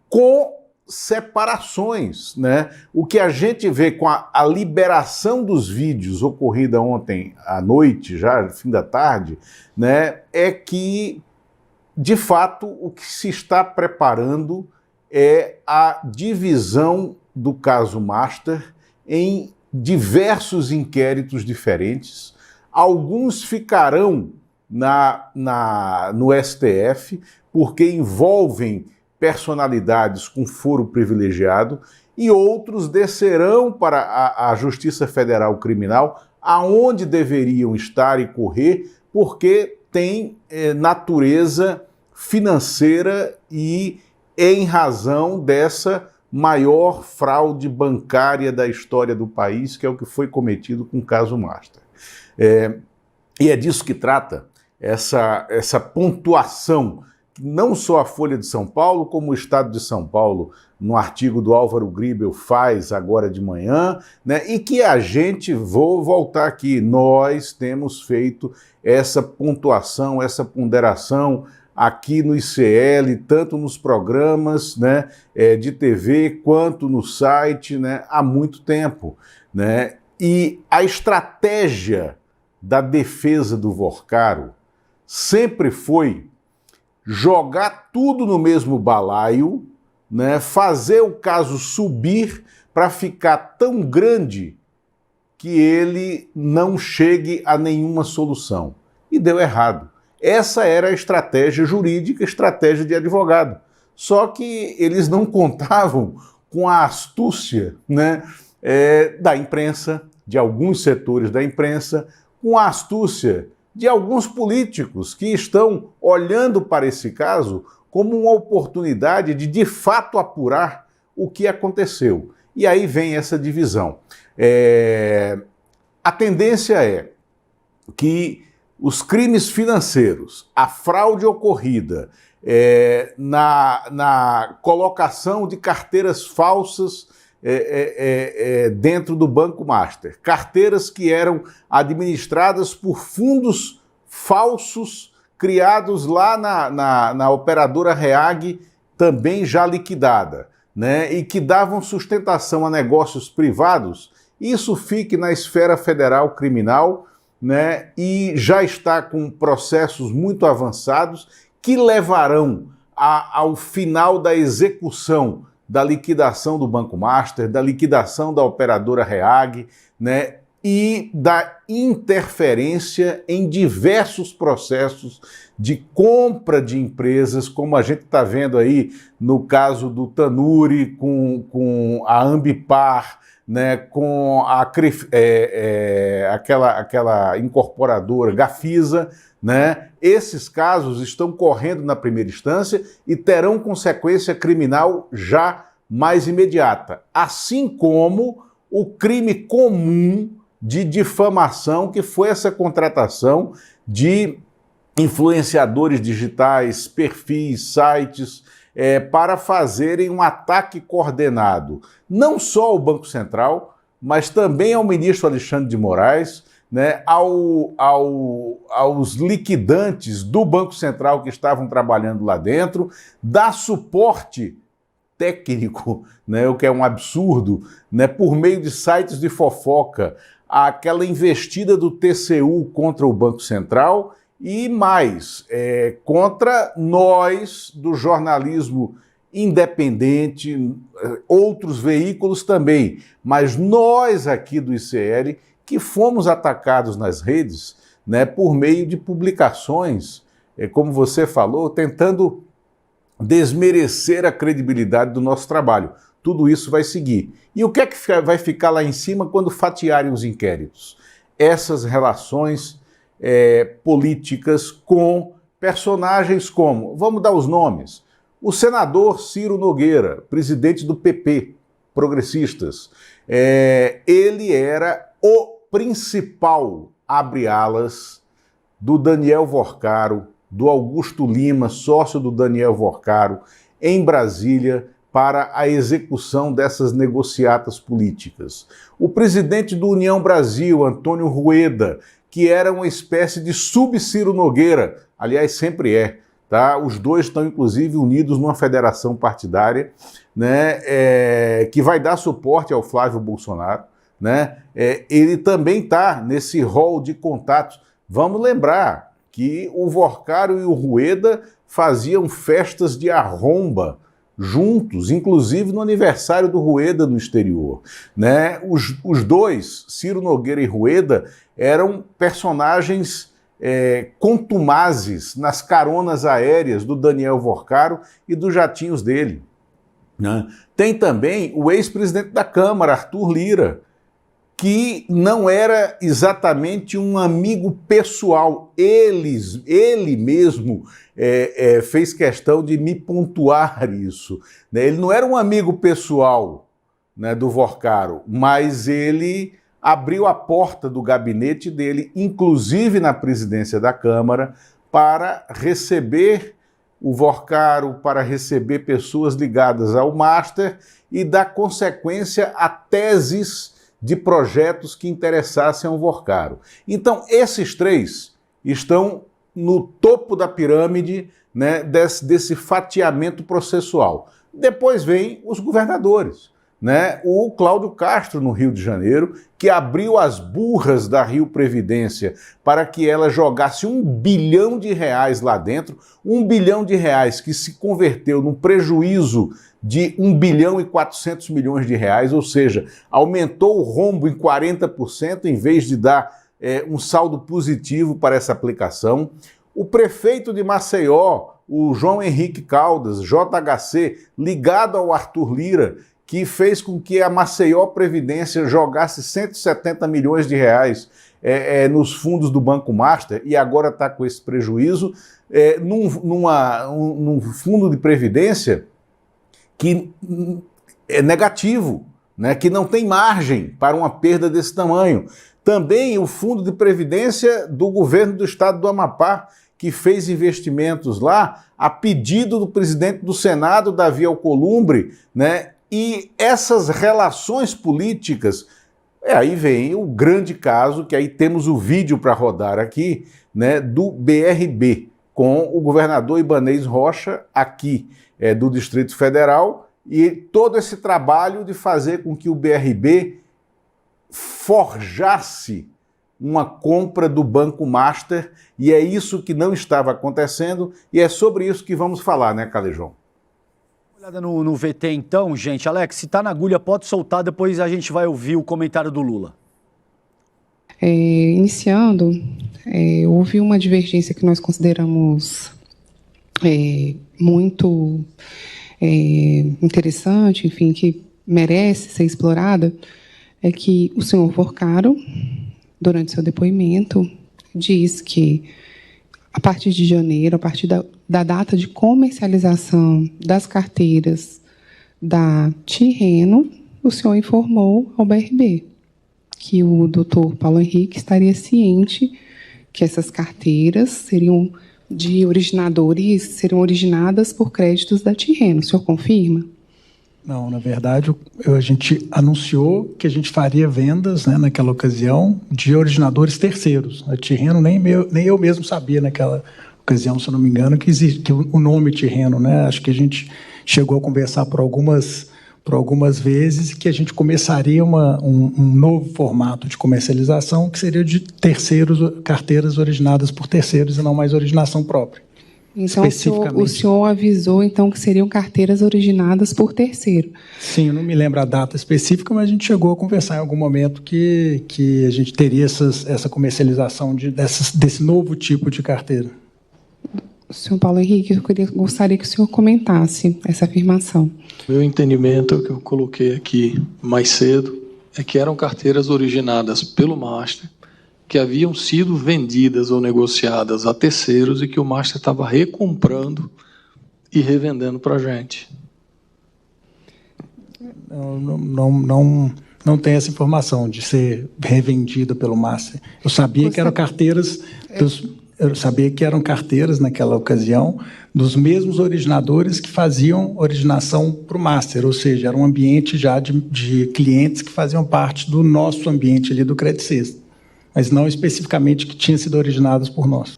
com separações, né? O que a gente vê com a liberação dos vídeos ocorrida ontem à noite, já no fim da tarde, né, é que, de fato, o que se está preparando é a divisão do caso Master em diversos inquéritos diferentes. Alguns ficarão no STF, porque envolvem personalidades com foro privilegiado, e outros descerão para a Justiça Federal Criminal, aonde deveriam estar e correr, porque tem natureza financeira e em razão dessa maior fraude bancária da história do país, que é o que foi cometido com o caso Master. E é disso que trata essa pontuação, que não só a Folha de São Paulo, como o Estado de São Paulo, no artigo do Álvaro Gribel, faz agora de manhã, né, e que a gente, vou voltar aqui, nós temos feito essa pontuação, essa ponderação aqui no ICL, tanto nos programas, né, de TV, quanto no site, né, há muito tempo, né? E a estratégia da defesa do Vorcaro sempre foi jogar tudo no mesmo balaio, né, fazer o caso subir para ficar tão grande que ele não chegue a nenhuma solução. E deu errado. Essa era a estratégia jurídica, estratégia de advogado. Só que eles não contavam com a astúcia, né, da imprensa, de alguns setores da imprensa, com a astúcia de alguns políticos que estão olhando para esse caso como uma oportunidade de fato apurar o que aconteceu. E aí vem essa divisão. A tendência é que os crimes financeiros, a fraude ocorrida na colocação de carteiras falsas dentro do Banco Master, carteiras que eram administradas por fundos falsos criados lá na operadora REAG, também já liquidada, né, e que davam sustentação a negócios privados, isso fique na esfera federal criminal, né, e já está com processos muito avançados que levarão ao final da execução da liquidação do Banco Master, da liquidação da operadora REAG, né, e da interferência em diversos processos de compra de empresas, como a gente está vendo aí no caso do Tanuri com a Ambipar, né, com aquela incorporadora Gafisa, né? Esses casos estão correndo na primeira instância e terão consequência criminal já mais imediata, assim como o crime comum de difamação, que foi essa contratação de influenciadores digitais, perfis, sites, para fazerem um ataque coordenado, não só ao Banco Central, mas também ao ministro Alexandre de Moraes, né, aos liquidantes do Banco Central que estavam trabalhando lá dentro, dar suporte técnico, né, o que é um absurdo, né, por meio de sites de fofoca, aquela investida do TCU contra o Banco Central e mais, contra nós do jornalismo independente, outros veículos também, mas nós aqui do ICL que fomos atacados nas redes, né, por meio de publicações, como você falou, tentando desmerecer a credibilidade do nosso trabalho. Tudo isso vai seguir. E o que é que vai ficar lá em cima quando fatiarem os inquéritos? Essas relações políticas com personagens como, vamos dar os nomes, o senador Ciro Nogueira, presidente do PP, Progressistas, ele era o principal, abre alas, do Daniel Vorcaro, do Augusto Lima, sócio do Daniel Vorcaro, em Brasília, para a execução dessas negociatas políticas. O presidente do União Brasil, Antônio Rueda, que era uma espécie de sub-Ciro Nogueira, aliás, sempre é, tá? Os dois estão, inclusive, unidos numa federação partidária, né, que vai dar suporte ao Flávio Bolsonaro, né? Ele também está nesse rol de contatos. Vamos lembrar que o Vorcaro e o Rueda faziam festas de arromba juntos, inclusive no aniversário do Rueda no exterior, né? Os dois, Ciro Nogueira e Rueda, eram personagens contumazes nas caronas aéreas do Daniel Vorcaro e dos jatinhos dele, né? Tem também o ex-presidente da Câmara, Arthur Lira, que não era exatamente um amigo pessoal. Ele mesmo fez questão de me pontuar isso, né? Ele não era um amigo pessoal, né, do Vorcaro, mas ele abriu a porta do gabinete dele, inclusive na presidência da Câmara, para receber o Vorcaro, para receber pessoas ligadas ao Master e dar consequência a teses de projetos que interessassem ao Vorcaro. Então, esses três estão no topo da pirâmide, né, desse fatiamento processual. Depois vem os governadores, né? O Cláudio Castro, no Rio de Janeiro, que abriu as burras da Rio Previdência para que ela jogasse R$1 bilhão lá dentro, R$1 bilhão que se converteu num prejuízo de R$1 bilhão e 400 milhões, ou seja, aumentou o rombo em 40% em vez de dar um saldo positivo para essa aplicação. O prefeito de Maceió, o João Henrique Caldas, JHC, ligado ao Arthur Lira, que fez com que a Maceió Previdência jogasse R$170 milhões nos fundos do Banco Master e agora está com esse prejuízo num fundo de previdência que é negativo, né, que não tem margem para uma perda desse tamanho. Também o fundo de previdência do governo do estado do Amapá, que fez investimentos lá a pedido do presidente do Senado, Davi Alcolumbre, né? E essas relações políticas, aí vem o grande caso, que aí temos o vídeo para rodar aqui, né, do BRB, com o governador Ibanez Rocha, aqui do Distrito Federal, e todo esse trabalho de fazer com que o BRB forjasse uma compra do Banco Master, e é isso que não estava acontecendo, e é sobre isso que vamos falar, né, Calejão? Olhada no VT então, gente. Alex, se tá na agulha, pode soltar, depois a gente vai ouvir o comentário do Lula. Iniciando, houve uma divergência que nós consideramos muito interessante, enfim, que merece ser explorada, é que o senhor Vorcaro, durante seu depoimento, diz que a partir de janeiro, a partir da data de comercialização das carteiras da Tirreno, o senhor informou ao BRB que o doutor Paulo Henrique estaria ciente que essas carteiras seriam de originadores, seriam originadas por créditos da Tirreno. O senhor confirma? Não, na verdade, a gente anunciou que a gente faria vendas, né, naquela ocasião, de originadores terceiros. A Tirreno, nem eu mesmo sabia naquela ocasião, se eu não me engano, que existe que o nome Tirreno, né? Acho que a gente chegou a conversar por algumas vezes que a gente começaria um novo formato de comercialização, que seria de carteiras originadas por terceiros e não mais originação própria. Então, o senhor avisou então que seriam carteiras originadas por terceiro. Sim, eu não me lembro a data específica, mas a gente chegou a conversar em algum momento que a gente teria essa comercialização desse novo tipo de carteira. Senhor Paulo Henrique, eu gostaria que o senhor comentasse essa afirmação. Meu entendimento, que eu coloquei aqui mais cedo, é que eram carteiras originadas pelo Master, que haviam sido vendidas ou negociadas a terceiros e que o Master estava recomprando e revendendo para a gente. Não tem essa informação de ser revendida pelo Master. Eu sabia que eram carteiras naquela ocasião dos mesmos originadores que faziam originação para o Master, ou seja, era um ambiente já de clientes que faziam parte do nosso ambiente ali do Credit System, mas não especificamente que tinham sido originados por nós.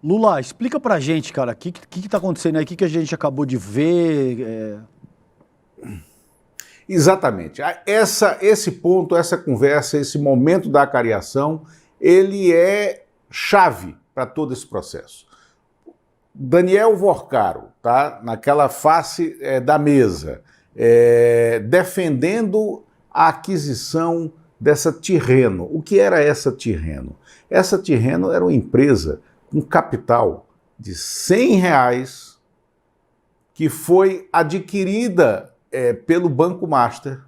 Lula, explica pra gente, cara, o que tá acontecendo aí, o que a gente acabou de ver? Exatamente. Esse ponto, essa conversa, esse momento da acariação, ele é chave para todo esse processo. Daniel Vorcaro, tá, naquela face da mesa, defendendo a aquisição dessa Tirreno. O que era essa Tirreno? Essa Tirreno era uma empresa com capital de R$100 que foi adquirida pelo Banco Master,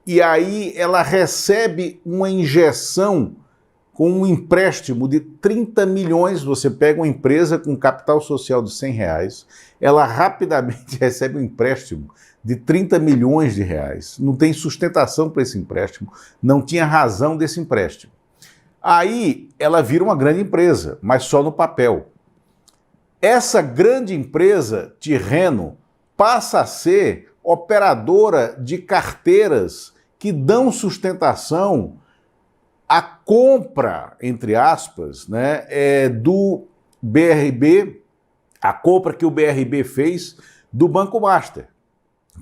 e aí ela recebe uma injeção com um empréstimo de 30 milhões, você pega uma empresa com capital social de R$100, ela rapidamente recebe um empréstimo de 30 milhões de reais. Não tem sustentação para esse empréstimo, não tinha razão desse empréstimo. Aí ela vira uma grande empresa, mas só no papel. Essa grande empresa, Tirreno, passa a ser operadora de carteiras que dão sustentação à compra, entre aspas, né, do BRB, a compra que o BRB fez do Banco Master.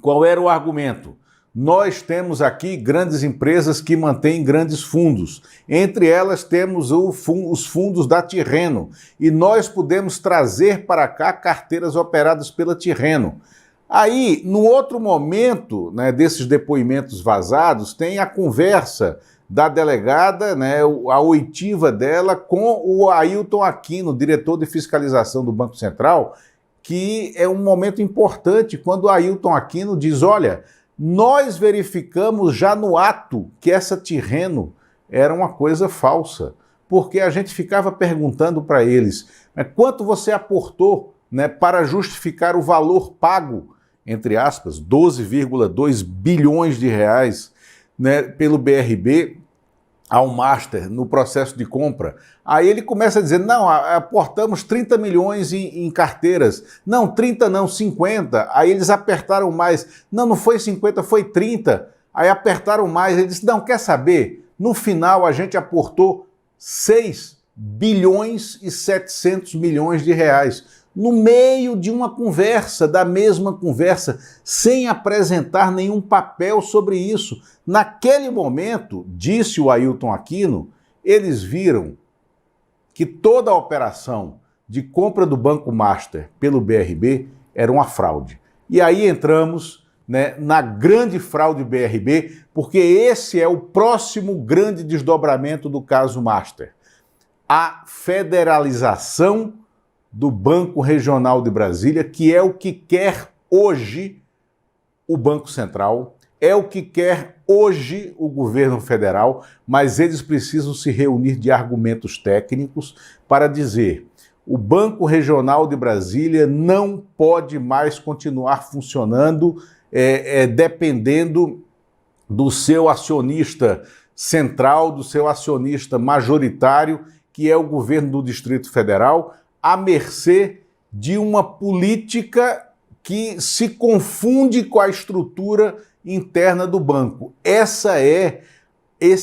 Qual era o argumento? Nós temos aqui grandes empresas que mantêm grandes fundos. Entre elas temos os fundos da Tirreno. E nós podemos trazer para cá carteiras operadas pela Tirreno. Aí, no outro momento, né, desses depoimentos vazados, tem a conversa da delegada, né, a oitiva dela com o Ailton Aquino, diretor de fiscalização do Banco Central, que é um momento importante quando o Ailton Aquino diz, olha, nós verificamos já no ato que essa Tirreno era uma coisa falsa, porque a gente ficava perguntando para eles, quanto você aportou, né, para justificar o valor pago, entre aspas, 12,2 bilhões de reais, né, pelo BRB ao Master no processo de compra. Aí ele começa a dizer, não, aportamos 30 milhões em carteiras. Não, 30 não, 50. Aí eles apertaram mais. Não foi 50, foi 30. Aí apertaram mais. Ele disse, não, quer saber? No final a gente aportou 6 bilhões e 700 milhões de reais. No meio de uma conversa, da mesma conversa, sem apresentar nenhum papel sobre isso. Naquele momento, disse o Ailton Aquino, eles viram que toda a operação de compra do Banco Master pelo BRB era uma fraude. E aí entramos, né, na grande fraude BRB, porque esse é o próximo grande desdobramento do caso Master. A federalização do Banco Regional de Brasília, que é o que quer hoje o Banco Central, é o que quer hoje o governo federal, mas eles precisam se reunir de argumentos técnicos para dizer o Banco Regional de Brasília não pode mais continuar funcionando dependendo do seu acionista central, do seu acionista majoritário, que é o governo do Distrito Federal, à mercê de uma política que se confunde com a estrutura interna do banco. Esse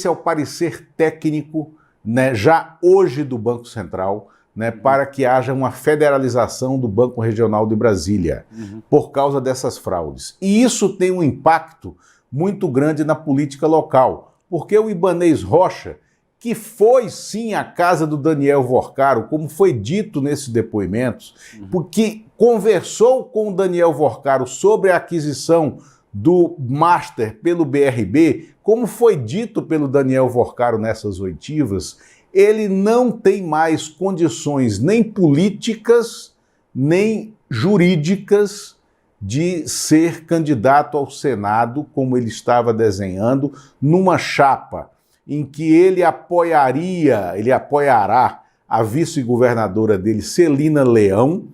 é o parecer técnico, né, já hoje do Banco Central, né, para que haja uma federalização do Banco Regional de Brasília, por causa dessas fraudes. E isso tem um impacto muito grande na política local, porque o Ibanez Rocha, que foi sim à casa do Daniel Vorcaro, como foi dito nesses depoimentos, porque conversou com o Daniel Vorcaro sobre a aquisição do Master pelo BRB, como foi dito pelo Daniel Vorcaro nessas oitivas, ele não tem mais condições nem políticas, nem jurídicas de ser candidato ao Senado, como ele estava desenhando, numa chapa em que ele apoiará a vice-governadora dele, Celina Leão,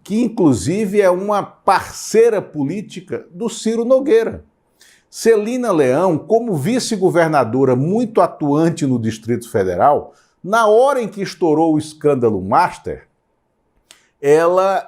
que inclusive é uma parceira política do Ciro Nogueira. Celina Leão, como vice-governadora muito atuante no Distrito Federal, na hora em que estourou o escândalo Master, ela,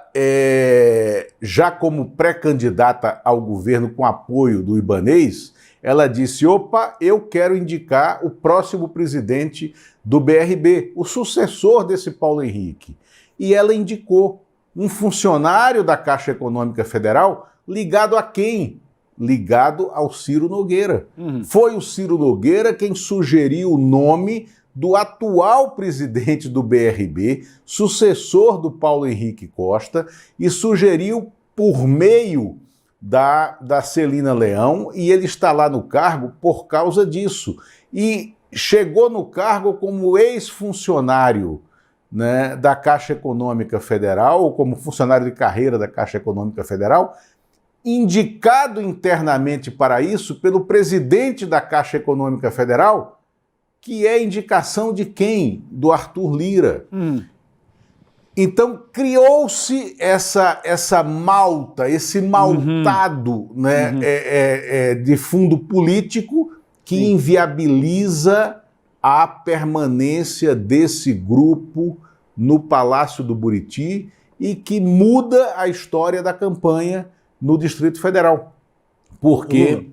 já como pré-candidata ao governo com apoio do Ibanez, ela disse, opa, eu quero indicar o próximo presidente do BRB, o sucessor desse Paulo Henrique. E ela indicou um funcionário da Caixa Econômica Federal ligado a quem? Ligado ao Ciro Nogueira. Foi o Ciro Nogueira quem sugeriu o nome do atual presidente do BRB, sucessor do Paulo Henrique Costa, e sugeriu por meio da Celina Leão, e ele está lá no cargo por causa disso. E chegou no cargo como ex-funcionário, né, da Caixa Econômica Federal, ou como funcionário de carreira da Caixa Econômica Federal, indicado internamente para isso pelo presidente da Caixa Econômica Federal, que é indicação de quem? Do Arthur Lira. Então criou-se essa malta, esse maltado, né, de fundo político que inviabiliza a permanência desse grupo no Palácio do Buriti e que muda a história da campanha no Distrito Federal, porque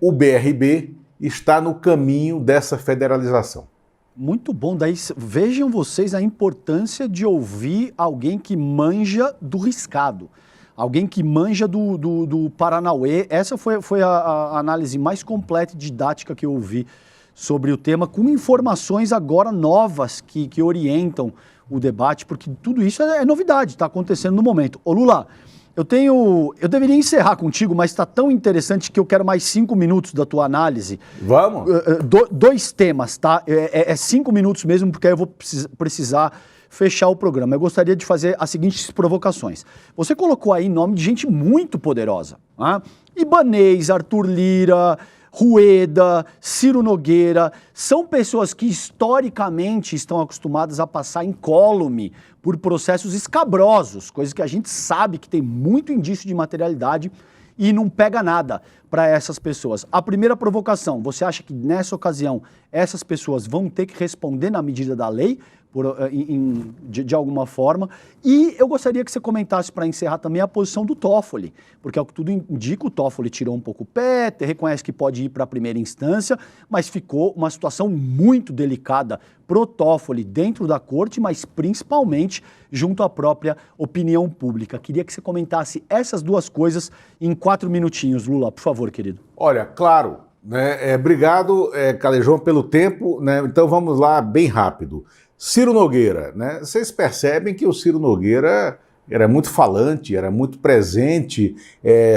o BRB está no caminho dessa federalização. Muito bom. Daí vejam vocês a importância de ouvir alguém que manja do riscado, alguém que manja do Paranauê. Essa foi a análise mais completa e didática que eu ouvi sobre o tema, com informações agora novas que orientam o debate, porque tudo isso é novidade, está acontecendo no momento. Ô Lula, eu deveria encerrar contigo, mas está tão interessante que eu quero mais 5 minutos da tua análise. Vamos? Dois temas, tá? 5 minutos mesmo, porque aí eu vou precisar fechar o programa. Eu gostaria de fazer as seguintes provocações. Você colocou aí nome de gente muito poderosa. Né? Ibanez, Arthur Lira, Rueda, Ciro Nogueira, são pessoas que historicamente estão acostumadas a passar incólume por processos escabrosos, coisas que a gente sabe que tem muito indício de materialidade e não pega nada para essas pessoas. A primeira provocação, você acha que nessa ocasião essas pessoas vão ter que responder na medida da lei, de alguma forma? E eu gostaria que você comentasse, para encerrar também, a posição do Toffoli, porque ao que tudo indica, o Toffoli tirou um pouco o pé, reconhece que pode ir para a primeira instância, mas ficou uma situação muito delicada pro Toffoli dentro da corte, mas principalmente junto à própria opinião pública. Queria que você comentasse essas duas coisas em 4 minutinhos, Lula, por favor, querido. Olha, claro, né, obrigado, Calejão, pelo tempo, né, então vamos lá bem rápido. Ciro Nogueira, né? Vocês percebem que o Ciro Nogueira era muito falante, era muito presente,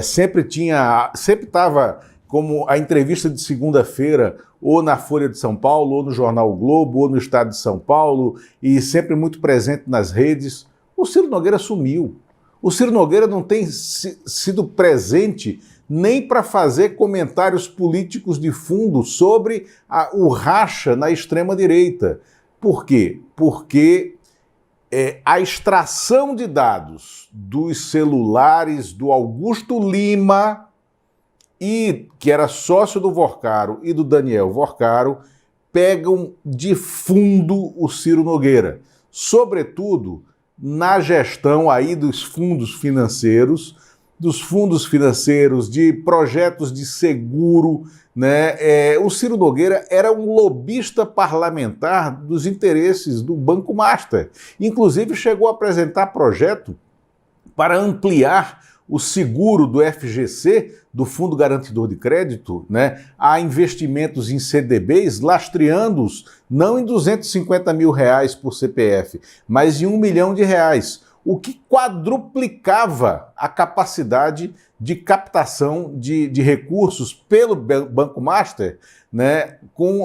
sempre estava como a entrevista de segunda-feira, ou na Folha de São Paulo, ou no Jornal o Globo, ou no Estado de São Paulo, e sempre muito presente nas redes. O Ciro Nogueira sumiu. O Ciro Nogueira não tem sido presente nem para fazer comentários políticos de fundo sobre o racha na extrema-direita. Por quê? Porque a extração de dados dos celulares do Augusto Lima, que era sócio do Vorcaro, e do Daniel Vorcaro, pegam de fundo o Ciro Nogueira, sobretudo na gestão aí dos fundos financeiros, dos fundos financeiros, de projetos de seguro, né? O Ciro Nogueira era um lobista parlamentar dos interesses do Banco Master. Inclusive chegou a apresentar projeto para ampliar o seguro do FGC, do Fundo Garantidor de Crédito, né, a investimentos em CDBs, lastreando-os não em 250 mil reais por CPF, mas em R$1 milhão, o que quadruplicava a capacidade de captação de recursos pelo Banco Master, né,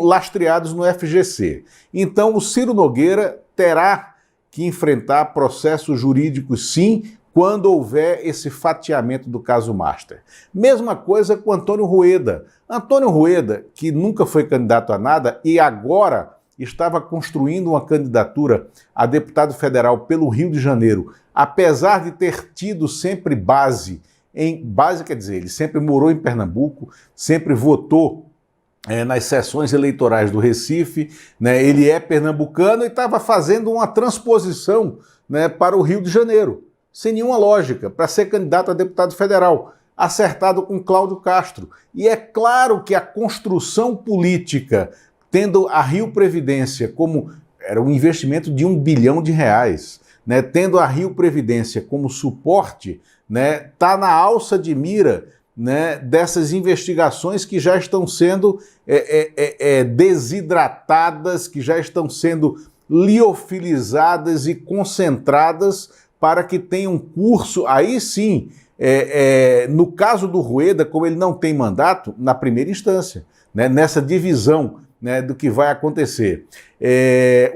lastreados no FGC. Então, o Ciro Nogueira terá que enfrentar processos jurídicos, sim, quando houver esse fatiamento do caso Master. Mesma coisa com Antônio Rueda. Antônio Rueda, que nunca foi candidato a nada e agora estava construindo uma candidatura a deputado federal pelo Rio de Janeiro, apesar de ter tido sempre base, quer dizer, ele sempre morou em Pernambuco, sempre votou nas sessões eleitorais do Recife, né, ele é pernambucano e estava fazendo uma transposição, né, para o Rio de Janeiro, sem nenhuma lógica, para ser candidato a deputado federal, acertado com Cláudio Castro. E é claro que a construção política, tendo a Rio Previdência como era um investimento de R$1 bilhão, né, tendo a Rio Previdência como suporte, né, tá na alça de mira, né, dessas investigações que já estão sendo desidratadas, que já estão sendo liofilizadas e concentradas para que tenha um curso, aí sim, no caso do Rueda, como ele não tem mandato, na primeira instância, né, nessa divisão, né, do que vai acontecer.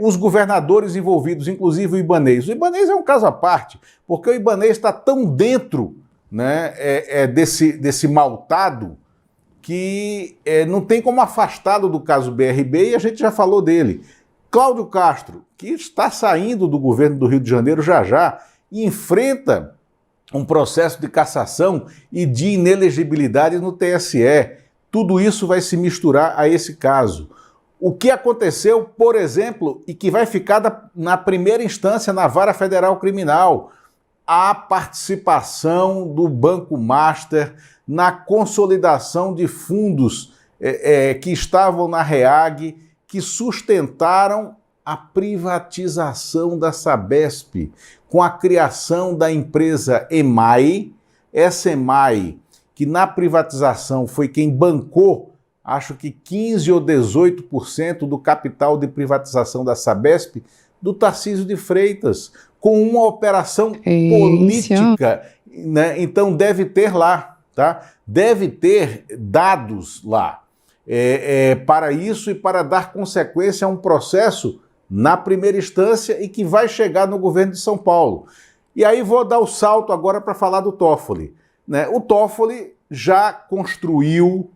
Os governadores envolvidos, inclusive o Ibanez é um caso à parte, porque o Ibanez está tão dentro, né, desse maltado que não tem como afastá-lo do caso BRB e a gente já falou dele. Cláudio Castro, que está saindo do governo do Rio de Janeiro já, e enfrenta um processo de cassação e de inelegibilidade no TSE. Tudo isso vai se misturar a esse caso. O que aconteceu, por exemplo, e que vai ficar na primeira instância na Vara Federal Criminal, a participação do Banco Master na consolidação de fundos que estavam na REAG, que sustentaram a privatização da Sabesp, com a criação da empresa EMAI, essa EMAI, que na privatização foi quem bancou, acho que 15% ou 18% do capital de privatização da Sabesp, do Tarcísio de Freitas, com uma operação política, né? Então deve ter lá, tá? Deve ter dados lá para isso e para dar consequência a um processo na primeira instância e que vai chegar no governo de São Paulo. E aí vou dar o salto agora para falar do Toffoli, né? O Toffoli já construiu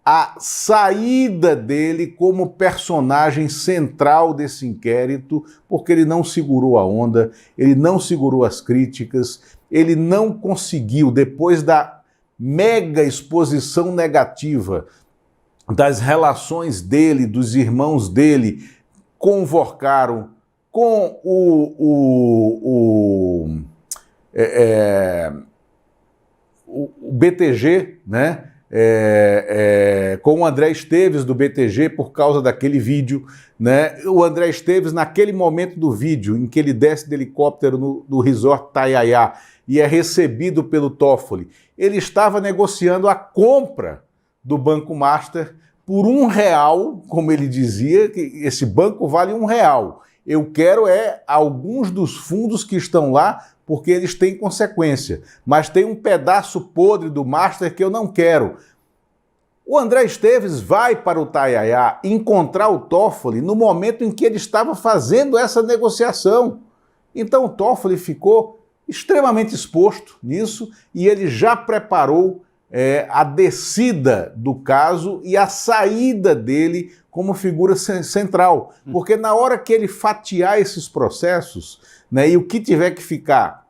a saída dele como personagem central desse inquérito, porque ele não segurou a onda, ele não segurou as críticas, ele não conseguiu, depois da mega exposição negativa das relações dele, dos irmãos dele, convocaram com o BTG, né? Com o André Esteves do BTG por causa daquele vídeo, né? O André Esteves, naquele momento do vídeo em que ele desce de helicóptero no resort Taiaiá e é recebido pelo Toffoli, ele estava negociando a compra do Banco Master por R$1, como ele dizia, que esse banco vale R$1. Eu quero alguns dos fundos que estão lá, porque eles têm consequência, mas tem um pedaço podre do Master que eu não quero. O André Esteves vai para o Taiaiá encontrar o Toffoli no momento em que ele estava fazendo essa negociação. Então o Toffoli ficou extremamente exposto nisso e ele já preparou a descida do caso e a saída dele como figura central. Porque na hora que ele fatiar esses processos, né, e o que tiver que ficar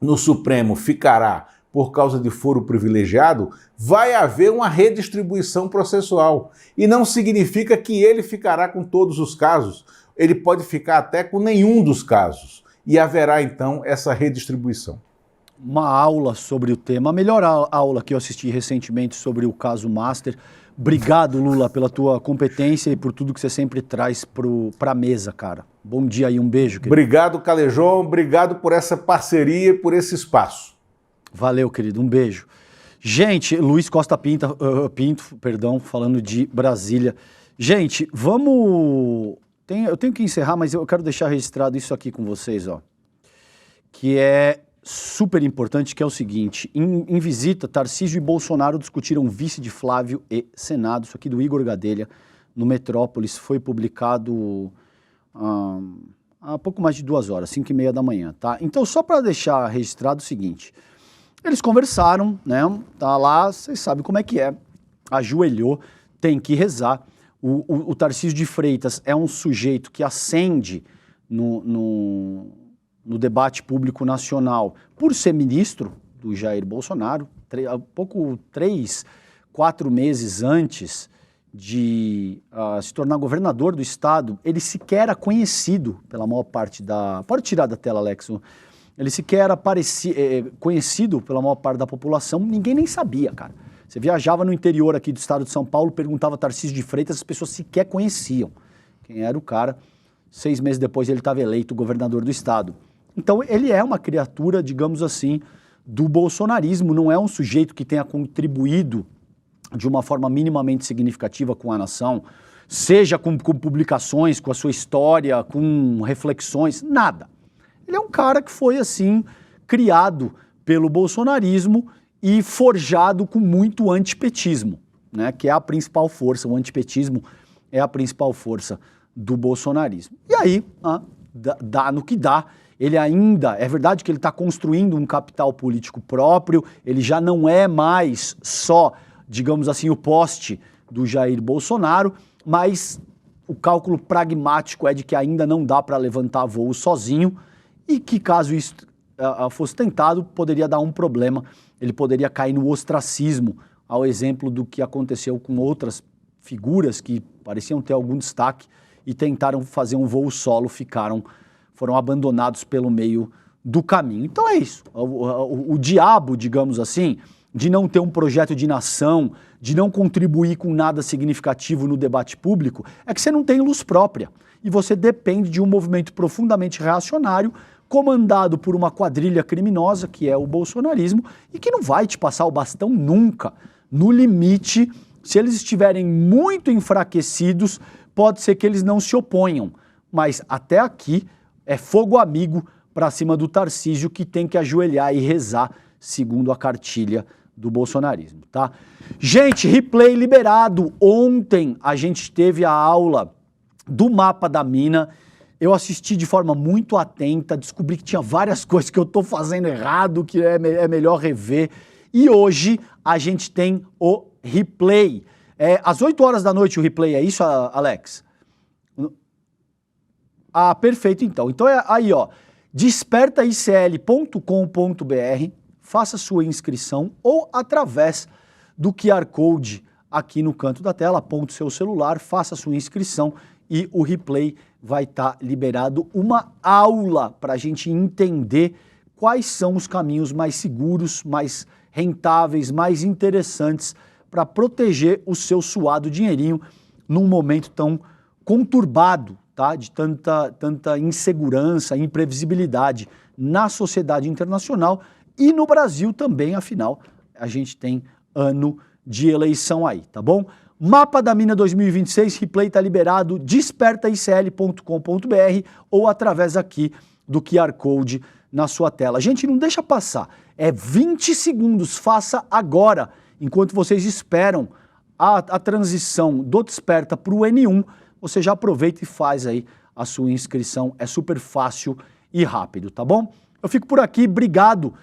no Supremo ficará por causa de foro privilegiado, vai haver uma redistribuição processual. E não significa que ele ficará com todos os casos. Ele pode ficar até com nenhum dos casos. E haverá, então, essa redistribuição. uma aula sobre o tema, a melhor aula que eu assisti recentemente sobre o caso Master. Obrigado, Lula, pela tua competência e por tudo que você sempre traz para a mesa, cara. Bom dia e um beijo, querido. Obrigado, Calejão. Obrigado por essa parceria e por esse espaço. Valeu, querido. Um beijo. Gente, Luiz Costa Pinto, falando de Brasília. Gente, vamos... Eu tenho que encerrar, mas eu quero deixar registrado isso aqui com vocês, ó. Que é super importante, que é o seguinte. Em visita, Tarcísio e Bolsonaro discutiram vice de Flávio e Senado. Isso aqui do Igor Gadelha, no Metrópolis. Foi publicado há pouco mais de 2 horas, 5h30 da manhã, tá? Então, só para deixar registrado o seguinte. Eles conversaram, né? Tá lá, vocês sabem como é que é. Ajoelhou, tem que rezar. O Tarcísio de Freitas é um sujeito que ascende no debate público nacional por ser ministro do Jair Bolsonaro, 3, 4 meses antes de se tornar governador do estado. Ele sequer era conhecido pela maior parte da... Pode tirar da tela, Alex. Ele sequer era conhecido pela maior parte da população, ninguém nem sabia, cara. Você viajava no interior aqui do estado de São Paulo, perguntava Tarcísio de Freitas, as pessoas sequer conheciam quem era o cara. 6 meses depois ele estava eleito governador do estado. Então ele é uma criatura, digamos assim, do bolsonarismo, não é um sujeito que tenha contribuído de uma forma minimamente significativa com a nação, seja com publicações, com a sua história, com reflexões, nada. Ele é um cara que foi, assim, criado pelo bolsonarismo e forjado com muito antipetismo, né? Que é a principal força, o antipetismo é a principal força do bolsonarismo. E aí, dá no que dá. Ele ainda, é verdade que ele está construindo um capital político próprio, ele já não é mais só, digamos assim, o poste do Jair Bolsonaro, mas o cálculo pragmático é de que ainda não dá para levantar voo sozinho e que, caso isso fosse tentado, poderia dar um problema. Ele poderia cair no ostracismo, ao exemplo do que aconteceu com outras figuras que pareciam ter algum destaque e tentaram fazer um voo solo, foram abandonados pelo meio do caminho. Então é isso. O diabo, digamos assim, de não ter um projeto de nação, de não contribuir com nada significativo no debate público, é que você não tem luz própria. E você depende de um movimento profundamente reacionário, comandado por uma quadrilha criminosa, que é o bolsonarismo, e que não vai te passar o bastão nunca. No limite, se eles estiverem muito enfraquecidos, pode ser que eles não se oponham. Mas até aqui é fogo amigo para cima do Tarcísio, que tem que ajoelhar e rezar, segundo a cartilha do bolsonarismo, tá? Gente, replay liberado. Ontem a gente teve a aula do mapa da mina. Eu assisti de forma muito atenta, descobri que tinha várias coisas que eu estou fazendo errado, que é melhor rever. E hoje a gente tem o replay. Às 8 horas da noite o replay, é isso, Alex? Ah, perfeito então. Então é aí, ó, despertaicl.com.br, faça sua inscrição ou através do QR Code aqui no canto da tela, aponte seu celular, faça sua inscrição e o replay vai estar liberado, uma aula para a gente entender quais são os caminhos mais seguros, mais rentáveis, mais interessantes para proteger o seu suado dinheirinho num momento tão conturbado, tá? De tanta insegurança, imprevisibilidade na sociedade internacional e no Brasil também, afinal, a gente tem ano de eleição aí, tá bom? Mapa da Mina 2026, replay está liberado, despertaicl.com.br ou através aqui do QR Code na sua tela. Gente, não deixa passar, é 20 segundos, faça agora, enquanto vocês esperam a transição do Desperta para o N1, você já aproveita e faz aí a sua inscrição, é super fácil e rápido, tá bom? Eu fico por aqui, obrigado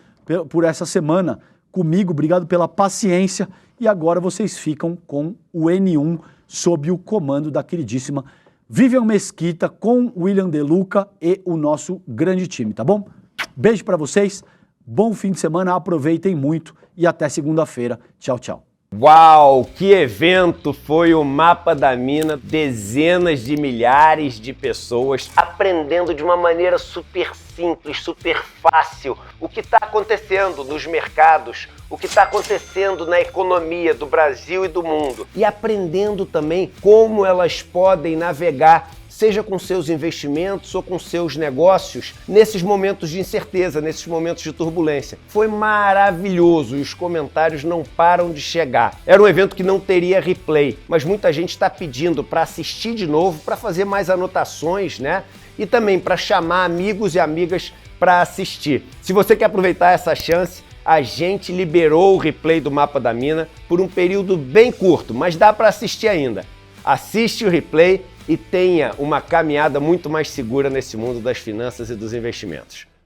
por essa semana comigo, obrigado pela paciência. E agora vocês ficam com o N1 sob o comando da queridíssima Vivian Mesquita com William De Luca e o nosso grande time, tá bom? Beijo pra vocês, bom fim de semana, aproveitem muito e até segunda-feira. Tchau, tchau. Uau, que evento foi o Mapa da Mina! Dezenas de milhares de pessoas aprendendo de uma maneira super simples, super fácil o que está acontecendo nos mercados, o que está acontecendo na economia do Brasil e do mundo. E aprendendo também como elas podem navegar, seja com seus investimentos ou com seus negócios, nesses momentos de incerteza, nesses momentos de turbulência. Foi maravilhoso e os comentários não param de chegar. Era um evento que não teria replay, mas muita gente está pedindo para assistir de novo, para fazer mais anotações, né? E também para chamar amigos e amigas para assistir. Se você quer aproveitar essa chance, a gente liberou o replay do Mapa da Mina por um período bem curto, mas dá para assistir ainda. Assiste o replay e tenha uma caminhada muito mais segura nesse mundo das finanças e dos investimentos.